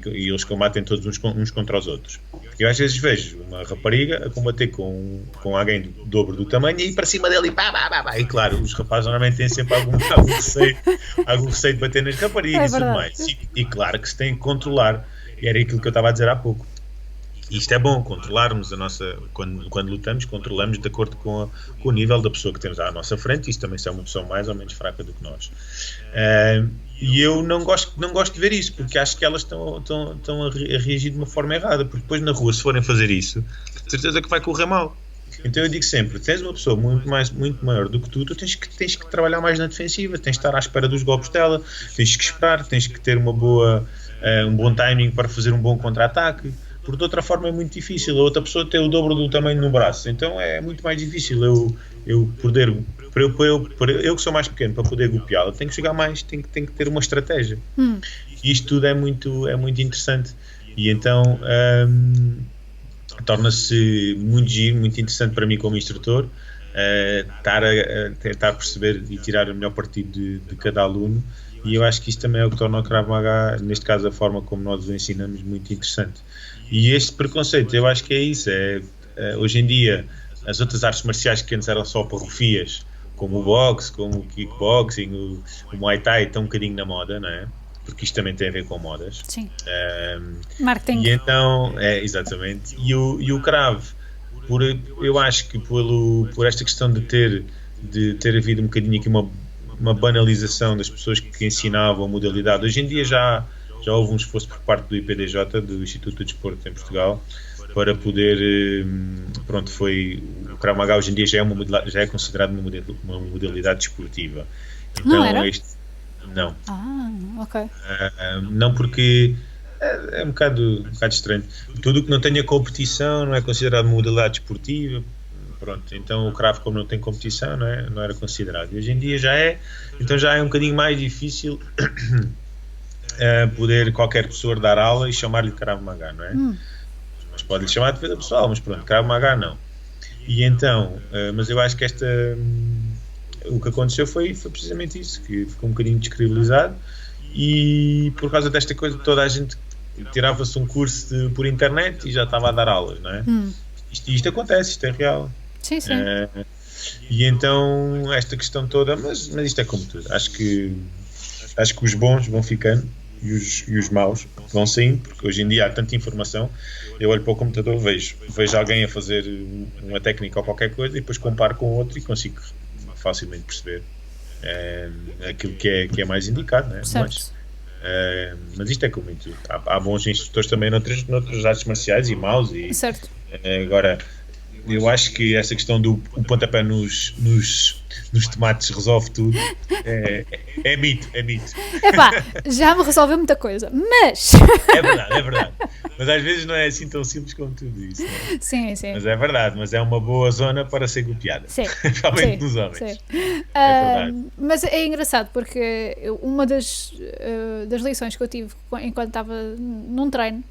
eles combatem todos uns contra os outros. Eu às vezes vejo uma rapariga a combater com alguém do dobro do tamanho e ir para cima dele e claro, os rapazes normalmente têm sempre algum receio de bater nas raparigas e tudo mais. E claro que se tem que controlar, e era aquilo que eu estava a dizer há pouco. Isto é bom, controlarmos a nossa... Quando lutamos, controlamos de acordo com o nível da pessoa que temos à nossa frente. Isso também se é uma pessoa mais ou menos fraca do que nós. E eu não gosto de ver isso, porque acho que elas estão a reagir de uma forma errada, porque depois na rua, se forem fazer isso, de certeza que vai correr mal. Então eu digo sempre, tens uma pessoa muito maior do que tu tens que trabalhar mais na defensiva, tens de estar à espera dos golpes dela, tens que esperar, tens que ter um bom timing para fazer um bom contra-ataque. Porque de outra forma é muito difícil. A outra pessoa tem o dobro do tamanho no braço, então é muito mais difícil eu que sou mais pequeno, para poder golpeá-la, tenho que jogar mais, tenho que ter uma estratégia. E isto tudo é muito interessante, e então torna-se muito giro, muito interessante para mim como instrutor, estar a tentar perceber e tirar o melhor partido de cada aluno. E eu acho que isto também é o que torna o Krav Maga, neste caso a forma como nós o ensinamos, muito interessante. E este preconceito, eu acho que é isso. Hoje em dia, as outras artes marciais que antes eram só parrufias, como o boxe, como o kickboxing, o Muay Thai, estão um bocadinho na moda, não é? Porque isto também tem a ver com modas. Sim. Marketing. E então, exatamente. E o Krav, eu acho que por esta questão de ter havido um bocadinho aqui uma banalização das pessoas que ensinavam a modalidade. Hoje em dia já houve um esforço por parte do IPDJ, do Instituto de Desporto em Portugal, para poder, o Krav Maga hoje em dia já é considerado uma modalidade desportiva. Então, não era? Não. Ok. Não, porque é um bocado estranho. Tudo o que não tenha competição não é considerado uma modalidade desportiva. Pronto, então o Krav, como não tem competição, não era considerado. E hoje em dia já é, então já é um bocadinho mais difícil poder qualquer pessoa dar aula e chamar-lhe Krav Maga, não é? Mas pode-lhe chamar de defesa pessoal, mas pronto, Krav Maga não. E então, mas eu acho que o que aconteceu foi precisamente isso, que ficou um bocadinho descredibilizado, e por causa desta coisa toda a gente tirava-se um curso por internet e já estava a dar aulas, não é? isto acontece, isto é real. Sim, sim. E então esta questão toda, mas isto é como tudo. Acho que os bons vão ficando e os maus vão saindo, porque hoje em dia há tanta informação. Eu olho para o computador, vejo alguém a fazer uma técnica ou qualquer coisa e depois comparo com outro e consigo facilmente perceber aquilo que é mais indicado, né? Mas isto é como em tudo. Há bons instrutores também noutras artes marciais e maus. Certo. Agora, eu acho que essa questão do pontapé nos tomates resolve tudo é mito. Epá, já me resolveu muita coisa, mas... É verdade. Mas às vezes não é assim tão simples como tudo isso. Né? Sim. Mas é verdade, mas é uma boa zona para ser copiada. Sim. Principalmente nos homens. Sim. É verdade. Mas é engraçado porque uma das lições que eu tive enquanto estava num treino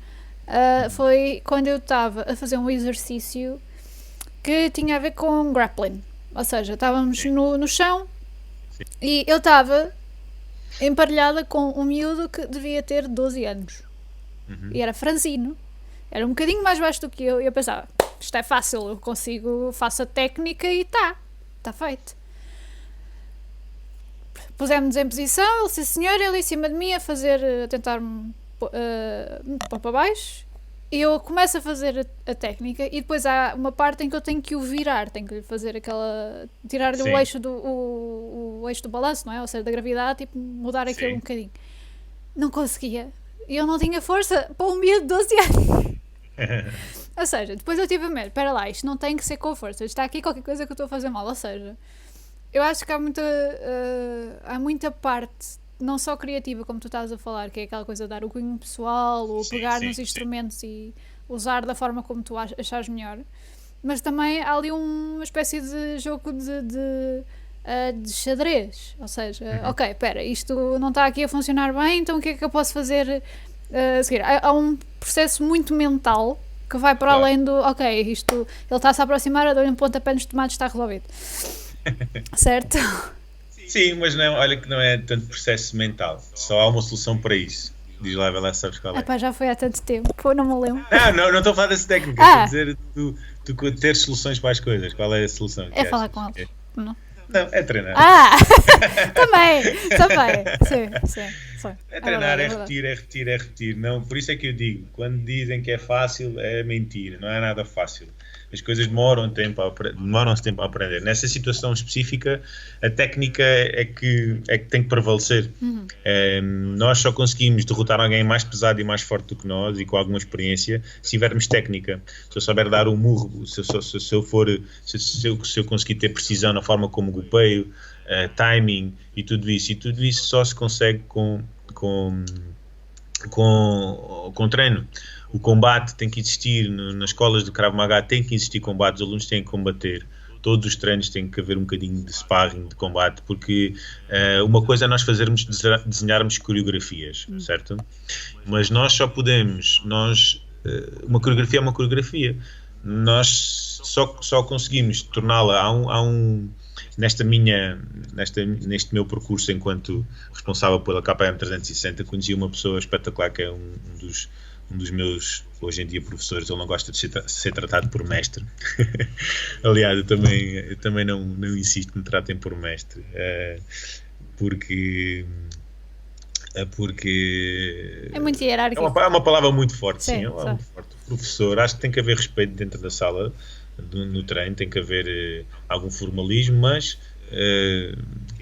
foi quando eu estava a fazer um exercício que tinha a ver com grappling. Ou seja, estávamos no chão. Sim. E eu estava emparelhada com um miúdo que devia ter 12 anos. E era franzino. Era um bocadinho mais baixo do que eu. E eu pensava, isto é fácil, eu consigo, faço a técnica e está feito. Pusemos-nos em posição, ele, sim senhor, ele em cima de mim a tentar-me pôr para baixo. E eu começo a fazer a técnica e depois há uma parte em que eu tenho que o virar, tenho que lhe fazer tirar-lhe o eixo do balanço, não é? Ou seja, da gravidade, tipo, mudar aquilo um bocadinho. Não conseguia. E eu não tinha força para um miúdo de 12 anos. Ou seja, depois eu tive a medo, espera lá, isto não tem que ser com força, está aqui qualquer coisa que eu estou a fazer mal. Ou seja, eu acho que há muita parte, não só criativa, como tu estás a falar, que é aquela coisa de dar o cunho pessoal, ou pegar nos instrumentos e usar da forma como tu achares melhor, mas também há ali uma espécie de jogo de xadrez, ou seja, ok, espera, isto não está aqui a funcionar bem, então o que é que eu posso fazer a seguir? Há um processo muito mental que vai para além do, ok, ele está-se a aproximar, eu dou-lhe um pontapé nos tomates, está resolvido. Certo? Sim, mas não, olha que não é tanto processo mental. Só há uma solução para isso. Diz lá, vai lá, sabes qual é. Epá, já foi há tanto tempo, pô, não me lembro. Não estou a falar dessa técnica. Estou a dizer tu teres soluções para as coisas. Qual é a solução? É falar com eles. Não, é treinar. Também. Sim. É treinar, é repetir. Não, por isso é que eu digo, quando dizem que é fácil, é mentira. Não é nada fácil. As coisas demoram-se tempo a aprender. Nessa situação específica, a técnica é que tem que prevalecer. Nós só conseguimos derrotar alguém mais pesado e mais forte do que nós e com alguma experiência se tivermos técnica. Se eu souber dar um murro, se eu conseguir ter precisão na forma como golpeio, timing e tudo isso só se consegue com treino. O combate tem que existir nas escolas de Krav Maga, tem que existir combate, os alunos têm que combater. Todos os treinos têm que haver um bocadinho de sparring, de combate, porque uma coisa é nós desenharmos coreografias, certo? Mas nós só podemos, uma coreografia é uma coreografia. Nós só conseguimos torná-la neste meu percurso enquanto responsável pela KPM 360, conheci uma pessoa espetacular que é um dos meus, hoje em dia, professores. Ele não gosta de ser tratado por mestre. Aliás, eu também não insisto que me tratem por mestre, porque é muito hierárquico. É uma palavra muito forte, sim. É muito forte. Professor, acho que tem que haver respeito dentro da sala, no treino, tem que haver algum formalismo, mas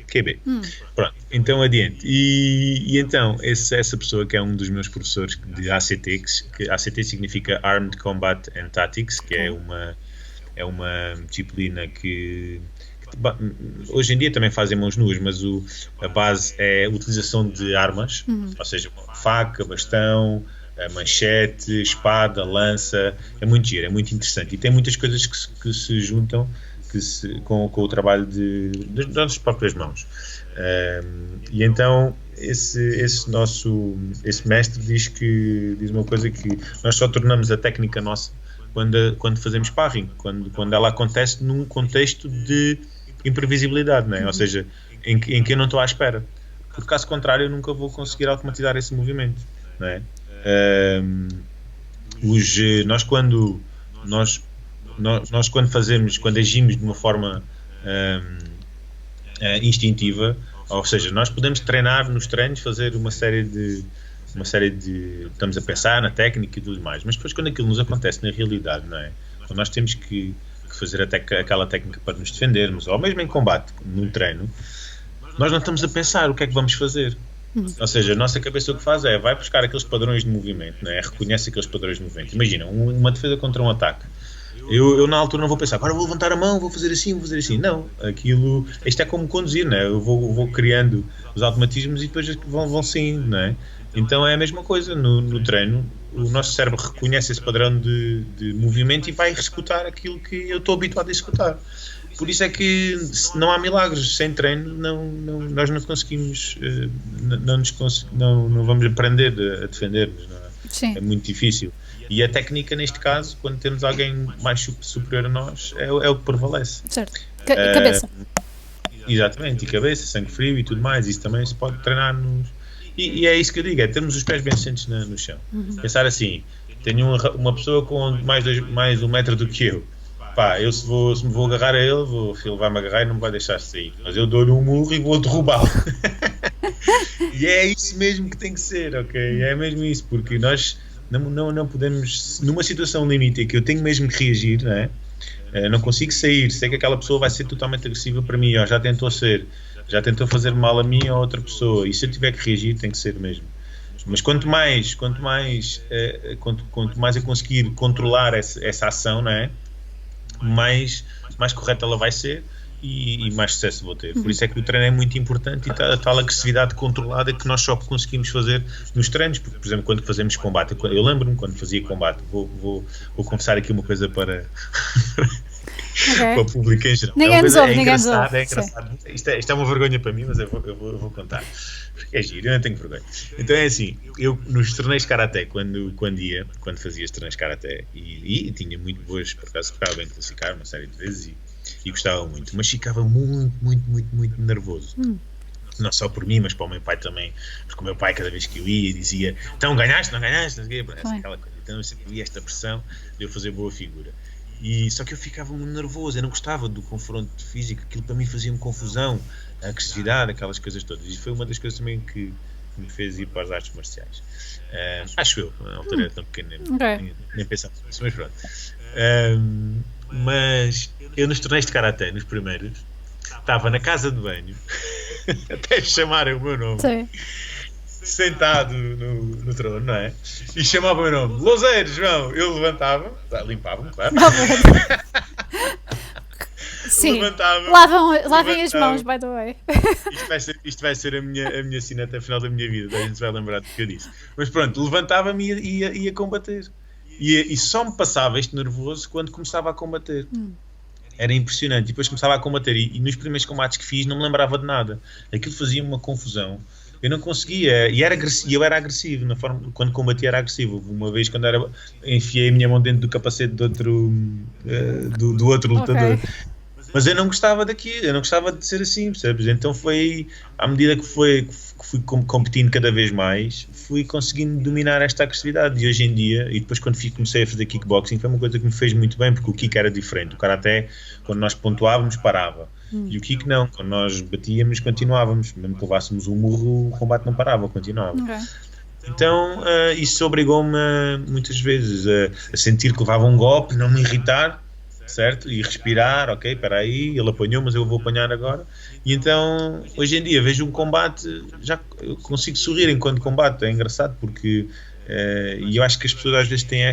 QB. Pronto, então adiante. E então, essa pessoa que é um dos meus professores de ACT, que ACT significa Armed Combat and Tactics, que é uma disciplina que hoje em dia também fazem mãos nuas, mas a base é a utilização de armas, ou seja, faca, bastão, manchete, espada, lança. É muito giro, é muito interessante e tem muitas coisas que se juntam com o trabalho das nossas próprias mãos. E então esse mestre diz uma coisa, que nós só tornamos a técnica nossa quando fazemos sparring, quando ela acontece num contexto de imprevisibilidade, não é? Ou seja, em que eu não estou à espera, porque caso contrário eu nunca vou conseguir automatizar esse movimento, não é? Nós quando nós quando agimos de uma forma instintiva, ou seja, nós podemos treinar nos treinos, fazer uma série de estamos a pensar na técnica e tudo mais, mas depois quando aquilo nos acontece na realidade, não é? Quando nós temos que fazer até aquela técnica para nos defendermos, ou mesmo em combate, num treino, nós não estamos a pensar o que é que vamos fazer. Ou seja, a nossa cabeça o que faz vai buscar aqueles padrões de movimento, não é? Reconhece aqueles padrões de movimento. Imagina, uma defesa contra um ataque. Eu na altura não vou pensar, agora vou levantar a mão, vou fazer assim, vou fazer assim. Não, isto é como conduzir, não é? Eu vou criando os automatismos e depois vão saindo, não é? Então é a mesma coisa no treino. O nosso cérebro reconhece esse padrão de movimento e vai executar aquilo que eu estou habituado a executar. Por isso é que não há milagres. Sem treino nós não conseguimos, não vamos aprender a defender-nos, não é? Sim. É muito difícil. E a técnica, neste caso, quando temos alguém mais superior a nós, é o que prevalece. Certo. Cabeça. Exatamente, e cabeça, sangue frio e tudo mais. Isso também se pode treinar e é isso que eu digo, termos os pés bem assentes no chão. Pensar assim, tenho uma pessoa com mais 1 metro do que eu. Pá, eu se me vou agarrar a ele, ele vai-me agarrar e não me vai deixar sair. Mas eu dou-lhe um murro e vou derrubá-lo. E é isso mesmo que tem que ser, ok? É mesmo isso, porque nós não podemos, numa situação limite que eu tenho mesmo que reagir, não é? Não consigo sair, sei que aquela pessoa vai ser totalmente agressiva para mim, já tentou fazer mal a mim ou a outra pessoa, e se eu tiver que reagir tem que ser mesmo. Mas quanto mais eu conseguir controlar essa ação, não é? Mais correta ela vai ser e mais sucesso vou ter. Por isso é que o treino é muito importante e a tal agressividade controlada que nós só conseguimos fazer nos treinos, porque, por exemplo, quando fazemos combate, eu lembro-me quando fazia combate, vou confessar aqui uma coisa para o público em geral. Ninguém nos ouve. É engraçado. Isto é uma vergonha para mim, mas eu vou contar. Porque é giro, eu não tenho vergonha. Então é assim, eu nos torneios de Karaté, quando fazia os torneios de Karaté, e tinha muito boas, por acaso ficava bem classificar uma série de vezes e gostava muito, mas ficava muito nervoso. Não só por mim, mas para o meu pai também, porque o meu pai cada vez que eu ia dizia, então ganhaste, não ganhaste, aquela coisa. Então eu sempre via esta pressão de eu fazer boa figura. Só que eu ficava muito nervoso, eu não gostava do confronto físico, aquilo para mim fazia-me confusão, a agressividade, aquelas coisas todas. E foi uma das coisas também que me fez ir para as artes marciais. Acho eu, na altura era tão pequeno, nem pensava nisso, mas pronto. Mas eu nos torneios de Karaté, nos primeiros, estava na casa de banho, até chamarem o meu nome. Sim. Sentado no trono, não é? E chamava o meu nome, Louzeiro, João. Eu levantava, limpava-me, claro. Sim, levantava, lavem as mãos, by the way. Isto vai ser a minha cena até o final da minha vida, a gente vai lembrar do que eu disse. Mas pronto, levantava-me e ia combater. E só me passava este nervoso quando começava a combater. Era impressionante. E depois começava a combater. E nos primeiros combates que fiz não me lembrava de nada. Aquilo fazia uma confusão. Eu não conseguia. E eu era agressivo. Na forma, quando combatia era agressivo. Uma vez quando enfiei a minha mão dentro do capacete do outro lutador. Mas eu não gostava daquilo. Eu não gostava de ser assim, percebes? Então foi à medida que fui competindo cada vez mais, fui conseguindo dominar esta agressividade. E hoje em dia, e depois quando comecei a fazer kickboxing, foi uma coisa que me fez muito bem, porque o kick era diferente. O karaté, quando nós pontuávamos, parava. E o kick não, quando nós batíamos, continuávamos. Mesmo que levássemos um murro, o combate não parava, continuava. Então isso obrigou-me muitas vezes a sentir que levava um golpe, não me irritar, certo? E respirar, ok, espera aí, ele apanhou, mas eu vou apanhar agora. E então, hoje em dia, vejo um combate, já eu consigo sorrir enquanto combate. É engraçado porque e eu acho que as pessoas às vezes têm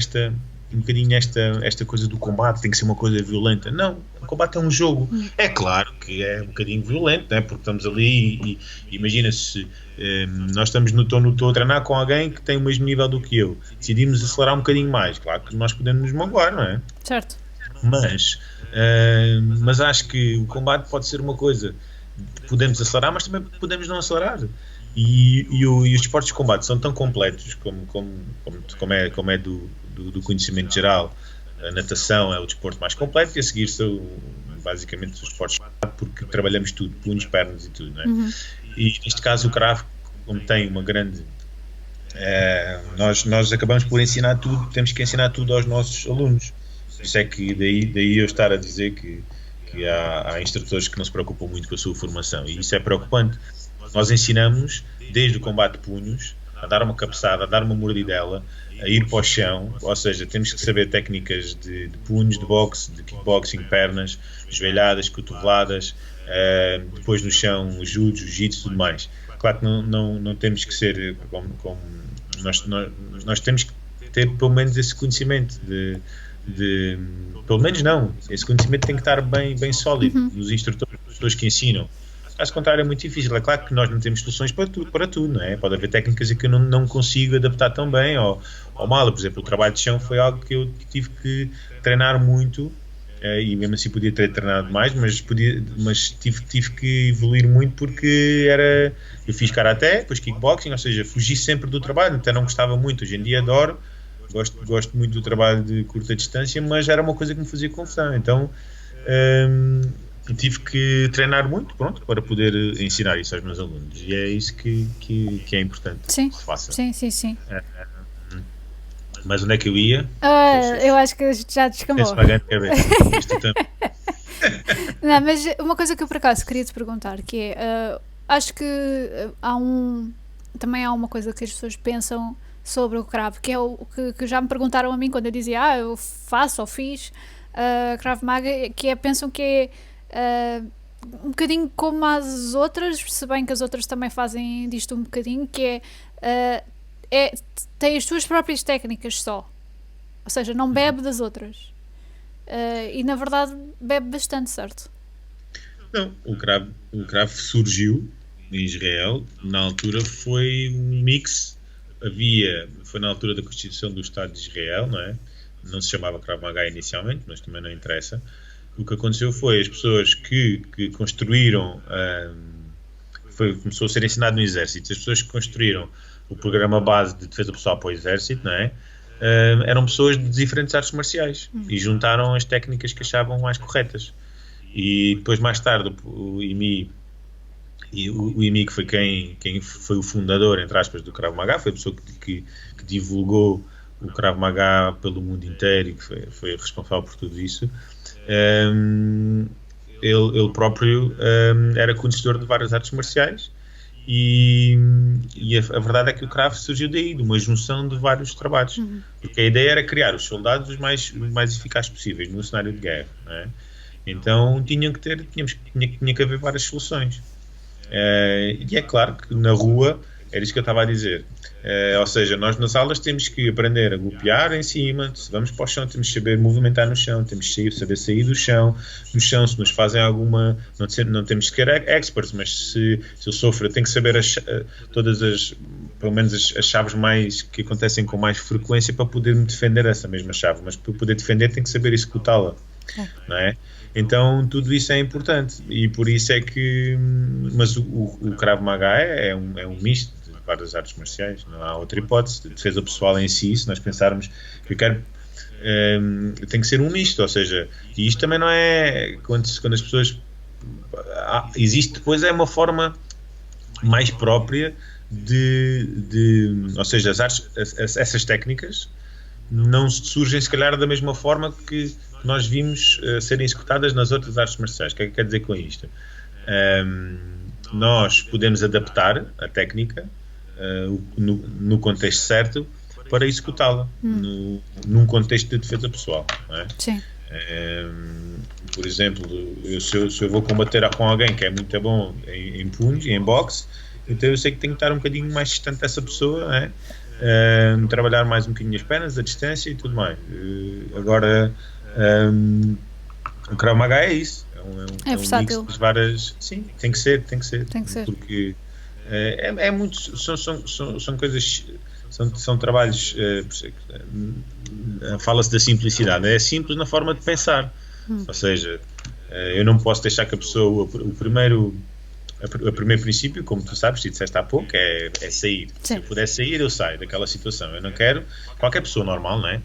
um bocadinho esta coisa do combate, tem que ser uma coisa violenta. Não, o combate é um jogo. É claro que é um bocadinho violento, né? Porque estamos ali e imagina-se, nós estou a treinar com alguém que tem o mesmo nível do que eu. Decidimos acelerar um bocadinho mais. Claro que nós podemos nos magoar, não é? Certo. Mas acho que o combate pode ser uma coisa, podemos acelerar, mas também podemos não acelerar. E os esportes de combate são tão completos como é do conhecimento geral. A natação é o desporto mais completo e a seguir são basicamente os esportes, porque trabalhamos tudo, punhos, pernas e tudo, não é? E neste caso o Krav, como tem uma grande nós acabamos por ensinar tudo, temos que ensinar tudo aos nossos alunos. Isso é que daí eu estar a dizer que há instrutores que não se preocupam muito com a sua formação, e isso é preocupante. Nós ensinamos desde o combate de punhos, a dar uma cabeçada, a dar uma mordidela, a ir para o chão, ou seja, temos que saber técnicas de punhos, de boxe, de kickboxing, pernas, joelhadas, cotoveladas, depois no chão, judo, jiu-jitsu e tudo mais. Claro que não temos que ser como nós temos que ter pelo menos esse conhecimento pelo menos não, esse conhecimento tem que estar bem sólido nos instrutores, pessoas que ensinam. Caso contrário é muito difícil. É claro que nós não temos soluções para tudo, não é? Pode haver técnicas que eu não consigo adaptar tão bem ou mal. Por exemplo, o trabalho de chão foi algo que eu tive que treinar muito, e mesmo assim podia ter treinado mais, mas tive que evoluir muito porque eu fiz karaté, depois kickboxing, ou seja, fugi sempre do trabalho, até não gostava muito. Hoje em dia adoro, gosto muito do trabalho de curta distância, mas era uma coisa que me fazia confusão. Então tive que treinar muito, pronto, para poder ensinar isso aos meus alunos, e é isso que é importante que se faça. Sim. Mas onde é que eu ia? Eu acho que já descambou. Não, mas uma coisa que eu por acaso queria te perguntar, que é, acho que também há uma coisa que as pessoas pensam sobre o Krav, que é o que já me perguntaram a mim quando eu dizia, eu faço ou fiz Krav Maga, que pensam que é um bocadinho como as outras, se bem que as outras também fazem disto um bocadinho, que tem as suas próprias técnicas só, ou seja, não bebe das outras, e na verdade bebe bastante, certo? Não, o Krav surgiu em Israel, na altura foi um mix, foi na altura da Constituição do Estado de Israel, não é? Não se chamava Krav Maga inicialmente, mas também não interessa. O que aconteceu foi as pessoas que construíram, começou a ser ensinado no exército, as pessoas que construíram o programa base de defesa pessoal para o exército, não é? Eram pessoas de diferentes artes marciais e juntaram as técnicas que achavam mais corretas. E depois, mais tarde, o IMI, que foi quem foi o fundador, entre aspas, do Krav Maga, foi a pessoa que divulgou o Krav Maga pelo mundo inteiro e que foi responsável por tudo isso. Ele próprio era conhecedor de várias artes marciais e a verdade é que o Krav surgiu daí, de uma junção de vários trabalhos, porque a ideia era criar os soldados os mais eficazes possíveis no cenário de guerra, não é? Então tinha que haver várias soluções, e é claro que na rua era isso que eu estava a dizer. Ou seja, nós nas aulas temos que aprender a golpear em cima, se vamos para o chão temos que saber movimentar no chão, temos que saber sair do chão, no chão se nos fazem alguma, não temos que ser experts, mas se eu sofro eu tenho que saber pelo menos as chaves mais que acontecem com mais frequência para poder me defender essa mesma chave, mas para poder defender tenho que saber executá-la, não é? Então tudo isso é importante e por isso é que, mas o Krav Maga é um misto de várias artes marciais, não há outra hipótese. De defesa pessoal em si, se nós pensarmos que tem que ser um misto, ou seja, e isto também não é quando as pessoas existe depois é uma forma mais própria ou seja, essas técnicas não surgem se calhar da mesma forma que nós vimos serem executadas nas outras artes marciais. O que é que quer dizer com isto? Nós podemos adaptar a técnica no contexto certo para executá-la num contexto de defesa pessoal, não é? Sim. Por exemplo, se eu vou combater com alguém que é muito bom em punhos e em boxe, então eu sei que tenho que estar um bocadinho mais distante dessa pessoa, não é? Trabalhar mais um bocadinho as pernas, a distância e tudo mais. Agora o Krav Maga é isso, é versátil. Um mix de várias, sim, tem que ser porque é muito, são coisas, são trabalhos, fala-se da simplicidade, é simples na forma de pensar, ou seja, eu não posso deixar que a pessoa, o primeiro princípio, como tu sabes, te disseste há pouco, é sair. Sim. Se eu puder sair, eu saio daquela situação. Eu não quero, qualquer pessoa normal, não é?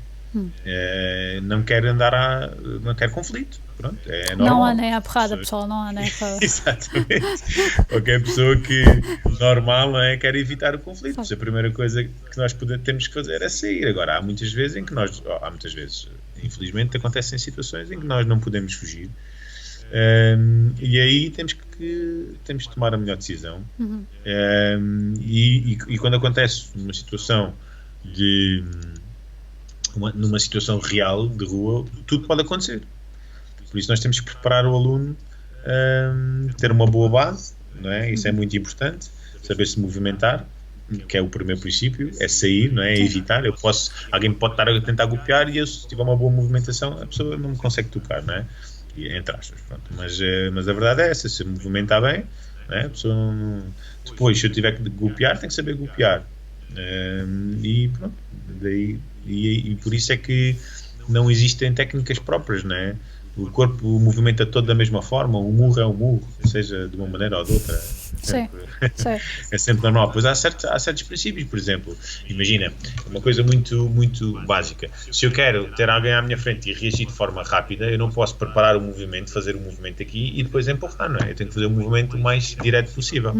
Não quer não quer conflito. Pronto, é normal. Não andem à porrada, pessoal, não andem à porrada. Exatamente. Qualquer pessoa que normal, não é, quer evitar o conflito. A primeira coisa que nós temos que fazer é sair. Agora, há muitas vezes em que Infelizmente acontecem situações em que nós não podemos fugir. E aí temos que tomar a melhor decisão. E quando acontece numa situação numa situação real de rua, tudo pode acontecer. Por isso nós temos que preparar o aluno, ter uma boa base, não é? Isso é muito importante, saber se movimentar, que é o primeiro princípio, é sair, não é? É evitar. Alguém pode estar a tentar golpear e eu, se tiver uma boa movimentação, a pessoa não me consegue tocar, não é? Entre aspas, pronto. Mas a verdade é essa, se movimentar bem, não é? A pessoa depois, se eu tiver que golpear, tem que saber golpear. E pronto, e por isso é que não existem técnicas próprias, não é? O corpo movimenta todo da mesma forma, o murro é um murro, seja de uma maneira ou de outra. É sempre normal. Pois há certos princípios, por exemplo, imagina, uma coisa muito, muito básica. Se eu quero ter alguém à minha frente e reagir de forma rápida, eu não posso preparar o movimento, fazer o movimento aqui e depois empurrar, não é? Eu tenho que fazer o movimento o mais direto possível.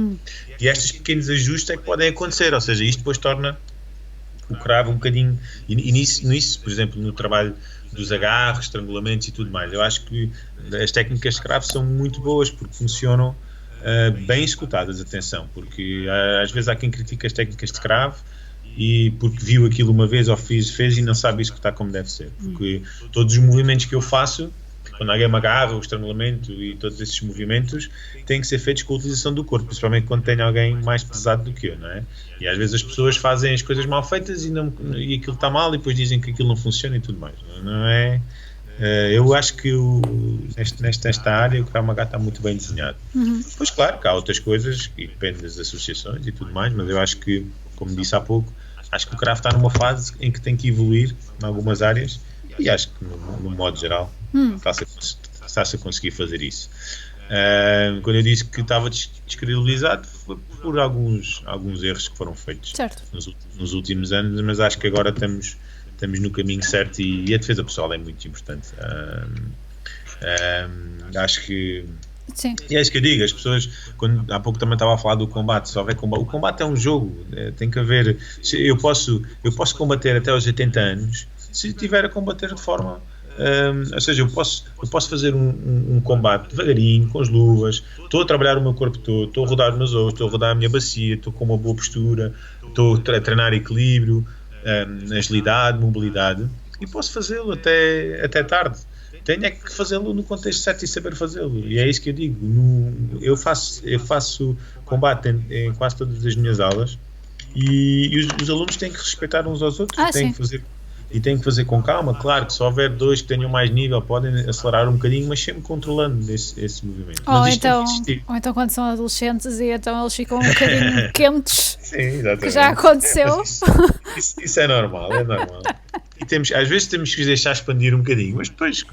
E estes pequenos ajustes é que podem acontecer, ou seja, isto depois torna o cravo um bocadinho. E nisso, por exemplo, no trabalho dos agarros, estrangulamentos e tudo mais, eu acho que as técnicas de cravo são muito boas porque funcionam bem executadas, atenção, porque às vezes há quem critica as técnicas de cravo e porque viu aquilo uma vez ou fez e não sabe executar como deve ser, porque todos os movimentos que eu faço, quando alguém me agarra, o estrangulamento e todos esses movimentos têm que ser feitos com a utilização do corpo, principalmente quando tem alguém mais pesado do que eu, não é? E às vezes as pessoas fazem as coisas mal feitas e aquilo está mal e depois dizem que aquilo não funciona e tudo mais, não é? Eu acho que nesta área o Krav Maga está muito bem desenhado. Pois claro que há outras coisas que dependem das associações e tudo mais, mas eu acho que, como disse há pouco, acho que o Krav está numa fase em que tem que evoluir em algumas áreas e acho que no modo geral está-se a conseguir fazer isso. Quando eu disse que estava descredibilizado foi por alguns erros que foram feitos nos últimos anos, mas acho que agora estamos no caminho certo e a defesa pessoal é muito importante. Acho que sim. E é isso que eu digo, as pessoas, há pouco também estava a falar do combate, só houver combate. O combate é um jogo, tem que haver. Eu posso combater até aos 80 anos se estiver a combater de forma. Ou seja, eu posso fazer um combate devagarinho, com as luvas, estou a trabalhar o meu corpo todo, estou a rodar os meus ossos, estou a rodar a minha bacia, estou com uma boa postura, estou a treinar equilíbrio, agilidade, mobilidade, e posso fazê-lo até tarde. Tenho é que fazê-lo no contexto certo e saber fazê-lo, e é isso que eu digo. Eu faço combate em quase todas as minhas aulas e os alunos têm que respeitar uns aos outros, têm que fazer com calma. Claro que se houver dois que tenham mais nível podem acelerar um bocadinho, mas sempre controlando esse movimento. Ou então quando são adolescentes e então eles ficam um bocadinho quentes. Sim, exatamente. Que já aconteceu. Isso é normal. E às vezes temos que os deixar expandir um bocadinho, mas depois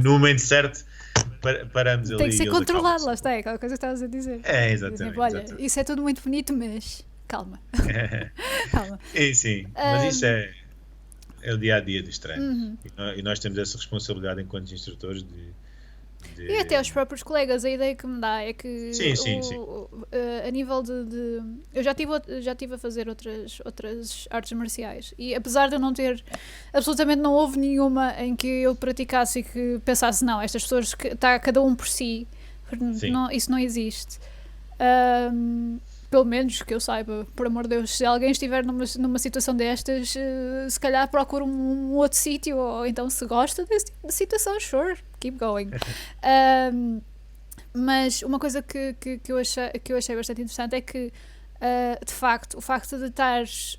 no momento certo paramos ali. Tem que ser controlado, lá está, é aquela coisa que estavas a dizer. Exatamente. Olha, isso é tudo muito bonito, mas calma. Calma. Sim, mas isso é o dia-a-dia dos treinos. E nós temos essa responsabilidade enquanto instrutores de... E até os próprios colegas, a ideia que me dá é que sim. A nível de eu já tive a fazer outras artes marciais e apesar de eu não ter absolutamente, não houve nenhuma em que eu praticasse e que pensasse, não, estas pessoas que está cada um por si, isso não existe. Pelo menos que eu saiba, por amor de Deus, se alguém estiver numa situação destas, se calhar procura um outro sítio, ou então se gosta desse tipo de situação, sure, keep going. Mas uma coisa que eu achei bastante interessante é que, de facto, o facto de estares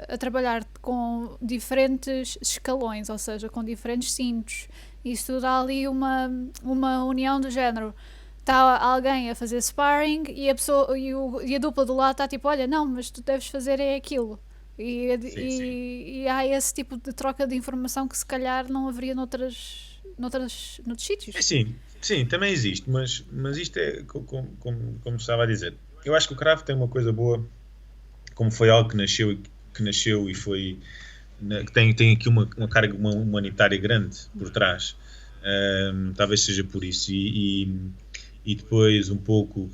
a trabalhar com diferentes escalões, ou seja, com diferentes cintos, isso dá ali uma união do género. Está alguém a fazer sparring e a dupla do lado está tipo, olha, não, mas tu deves fazer é aquilo. E há esse tipo de troca de informação que se calhar não haveria noutros sítios. Sim, também existe, mas isto é como estava a dizer. Eu acho que o Krav tem uma coisa boa, como foi algo que nasceu e foi, que tem aqui uma carga humanitária grande por trás. Talvez seja por isso e depois um pouco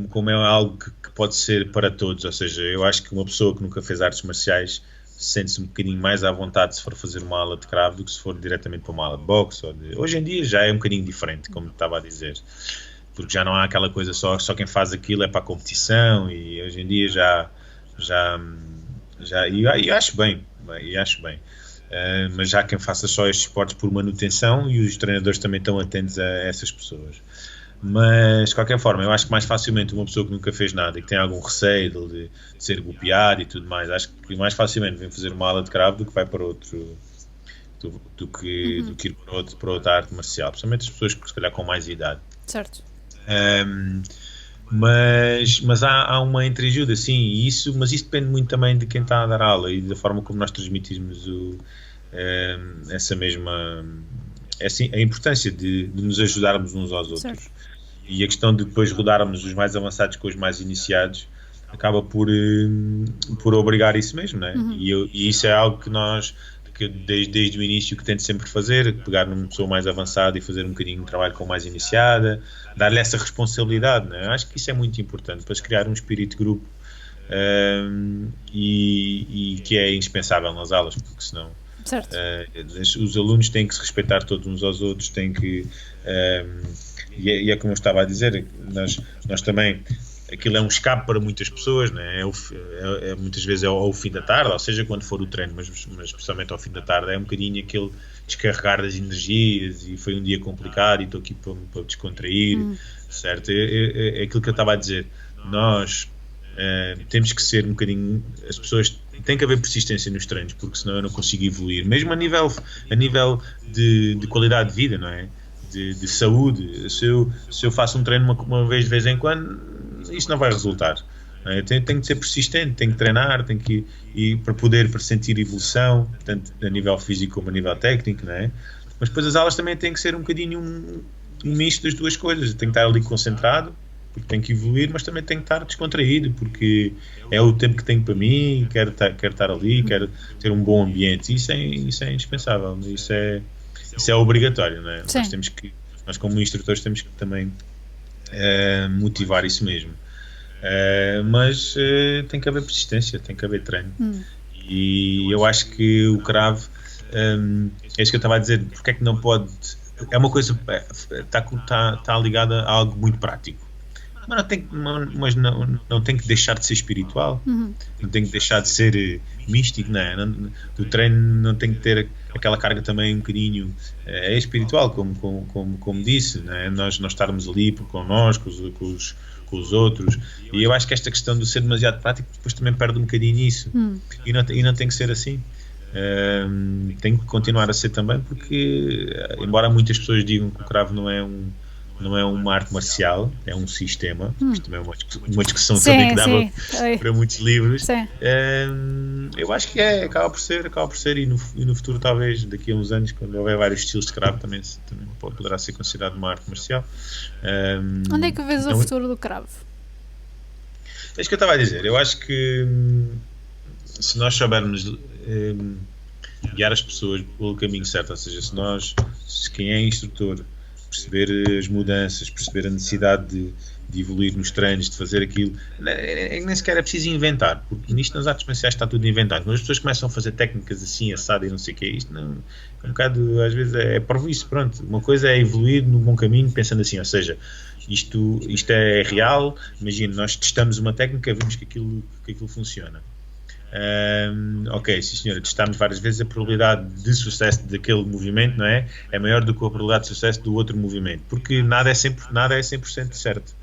como é algo que pode ser para todos, ou seja, eu acho que uma pessoa que nunca fez artes marciais, sente-se um bocadinho mais à vontade se for fazer uma aula de cravo do que se for diretamente para uma aula de boxe. Hoje em dia já é um bocadinho diferente, como estava a dizer, porque já não há aquela coisa só quem faz aquilo é para a competição, e hoje em dia e acho bem. Mas já quem faça só estes esportes por manutenção, e os treinadores também estão atentos a essas pessoas. Mas, de qualquer forma, eu acho que mais facilmente uma pessoa que nunca fez nada e que tem algum receio de ser golpeado e tudo mais, acho que mais facilmente vem fazer uma aula de cravo do que vai para outro, do que ir para outra arte marcial, principalmente as pessoas que se calhar com mais idade. Certo. Mas há uma entreajuda, sim, mas isso depende muito também de quem está a dar aula e da forma como nós transmitimos a importância de nos ajudarmos uns aos outros. Certo. E a questão de depois rodarmos os mais avançados com os mais iniciados acaba por obrigar isso mesmo, não é? E isso é algo que desde o início que tento sempre fazer, pegar numa pessoa mais avançada e fazer um bocadinho de trabalho com mais iniciada, dar-lhe essa responsabilidade, não é? Acho que isso é muito importante para se criar um espírito de grupo e que é indispensável nas aulas, porque senão os alunos têm que se respeitar todos uns aos outros, têm que e é como eu estava a dizer, nós também, aquilo é um escape para muitas pessoas, né? Muitas vezes é ao fim da tarde, ou seja, quando for o treino, mas especialmente ao fim da tarde, é um bocadinho aquele descarregar das energias, e foi um dia complicado e estou aqui para descontrair, certo? É aquilo que eu estava a dizer, nós temos que ser um bocadinho, as pessoas, tem que haver persistência nos treinos, porque senão eu não consigo evoluir, mesmo a nível de qualidade de vida, não é? De saúde. Se eu faço um treino uma vez de vez em quando, isso não vai resultar. Tenho que ser persistente, tenho que treinar, tenho que ir para sentir evolução, tanto a nível físico como a nível técnico, não é? Mas depois as aulas também têm que ser um bocadinho um misto das duas coisas. Tenho que estar ali concentrado, porque tenho que evoluir, mas também tenho que estar descontraído, porque é o tempo que tenho para mim, quero estar ali, quero ter um bom ambiente. Isso é indispensável, isso é obrigatório, não é? Nós como instrutores temos que também motivar isso mesmo. Mas tem que haver persistência, tem que haver treino. E eu acho que o cravo, é isso que eu estava a dizer, porque é que não pode, é uma coisa, está ligada a algo muito prático, mas não tem que deixar de ser espiritual, não tem que deixar de ser místico, não é? O treino não tem que ter aquela carga também um bocadinho espiritual, como disse, não é? Nós estarmos ali connosco, com os outros, e eu acho que esta questão de ser demasiado prático depois também perde um bocadinho nisso, e não tem que ser assim. Tem que continuar a ser também, porque embora muitas pessoas digam que o cravo não é uma arte marcial, é um sistema, isto também é uma discussão também que dava para muitos livros. Eu acho que acaba por ser, e no futuro, talvez daqui a uns anos, quando houver vários estilos de cravo, também poderá ser considerado uma arte marcial. Onde é que vês o futuro do cravo? É isso que eu estava a dizer. Eu acho que se nós soubermos guiar as pessoas pelo caminho certo, ou seja, se quem é instrutor perceber as mudanças, perceber a necessidade de evoluir nos treinos, de fazer aquilo, nem sequer é preciso inventar, porque nisto nas artes marciais está tudo inventado. Quando as pessoas começam a fazer técnicas assim, assado e não sei o que, isto não, é um bocado, às vezes é por isso, pronto. Uma coisa é evoluir no bom caminho, pensando assim, ou seja, isto é real, imagina, nós testamos uma técnica, vemos que aquilo funciona. Ok, sim senhora, testámos várias vezes, a probabilidade de sucesso daquele movimento, não é? É maior do que a probabilidade de sucesso do outro movimento, porque nada é 100% certo.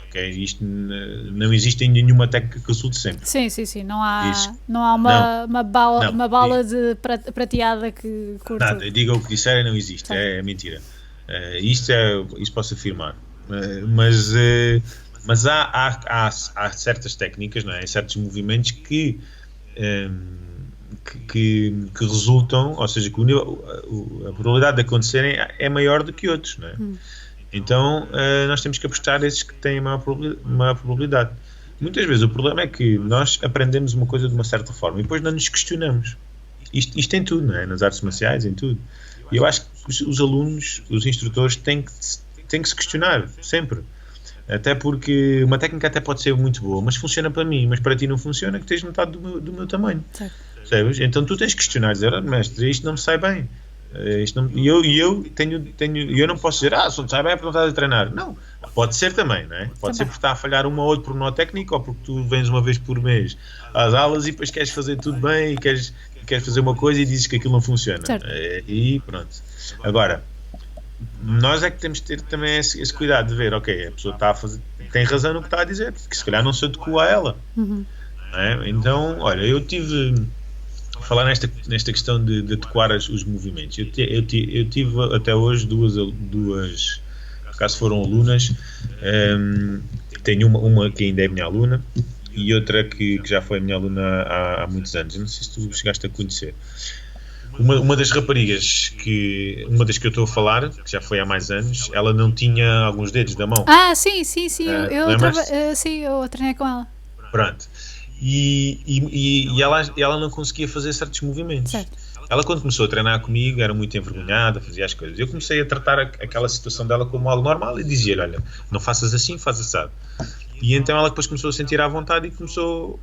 Ok, isto não existe em nenhuma técnica que resulte sempre. Sim, não há uma bala de prateada que curta. Nada, diga o que disserem, não existe, é mentira. Isso posso afirmar. Mas há certas técnicas, não é? Certos movimentos que resultam, ou seja, que a probabilidade de acontecerem é maior do que outros, não é? Então nós temos que apostar esses que têm maior probabilidade. Muitas vezes o problema é que nós aprendemos uma coisa de uma certa forma e depois não nos questionamos. Isto em tudo, não é? Nas artes marciais, em tudo. E eu acho que os alunos, os instrutores têm que se questionar, sempre. Até porque uma técnica até pode ser muito boa, mas funciona para mim, mas para ti não funciona, que tens metade do meu tamanho. Percebes? Então tu tens que questionar, dizer, mestre, isto não me sai bem. E eu não posso dizer, se não sai bem é porque não estás a treinar. Não, pode ser também, não é? Pode ser porque está a falhar uma ou outra por nó técnico, ou porque tu vens uma vez por mês às aulas e depois queres fazer tudo bem e queres fazer uma coisa e dizes que aquilo não funciona. E pronto. Agora, nós é que temos de ter também esse cuidado de ver, ok, a pessoa está a fazer, tem razão no que está a dizer, porque se calhar não se adequa a ela. Não é? Então, olha, eu tive... falar nesta questão de adequar os movimentos. Eu tive até hoje duas por acaso foram alunas. Tenho uma que ainda é minha aluna e outra que já foi minha aluna há muitos anos. Eu não sei se tu chegaste a conhecer. Uma das raparigas, uma das que eu estou a falar, que já foi há mais anos, ela não tinha alguns dedos da mão. Sim. Eu treinei com ela. Pronto. E ela não conseguia fazer certos movimentos. Certo. Ela, quando começou a treinar comigo, era muito envergonhada, fazia as coisas. Eu comecei a tratar aquela situação dela como algo normal e dizia-lhe, olha, não faças assim, faz assado. E então ela depois começou a sentir à vontade e começou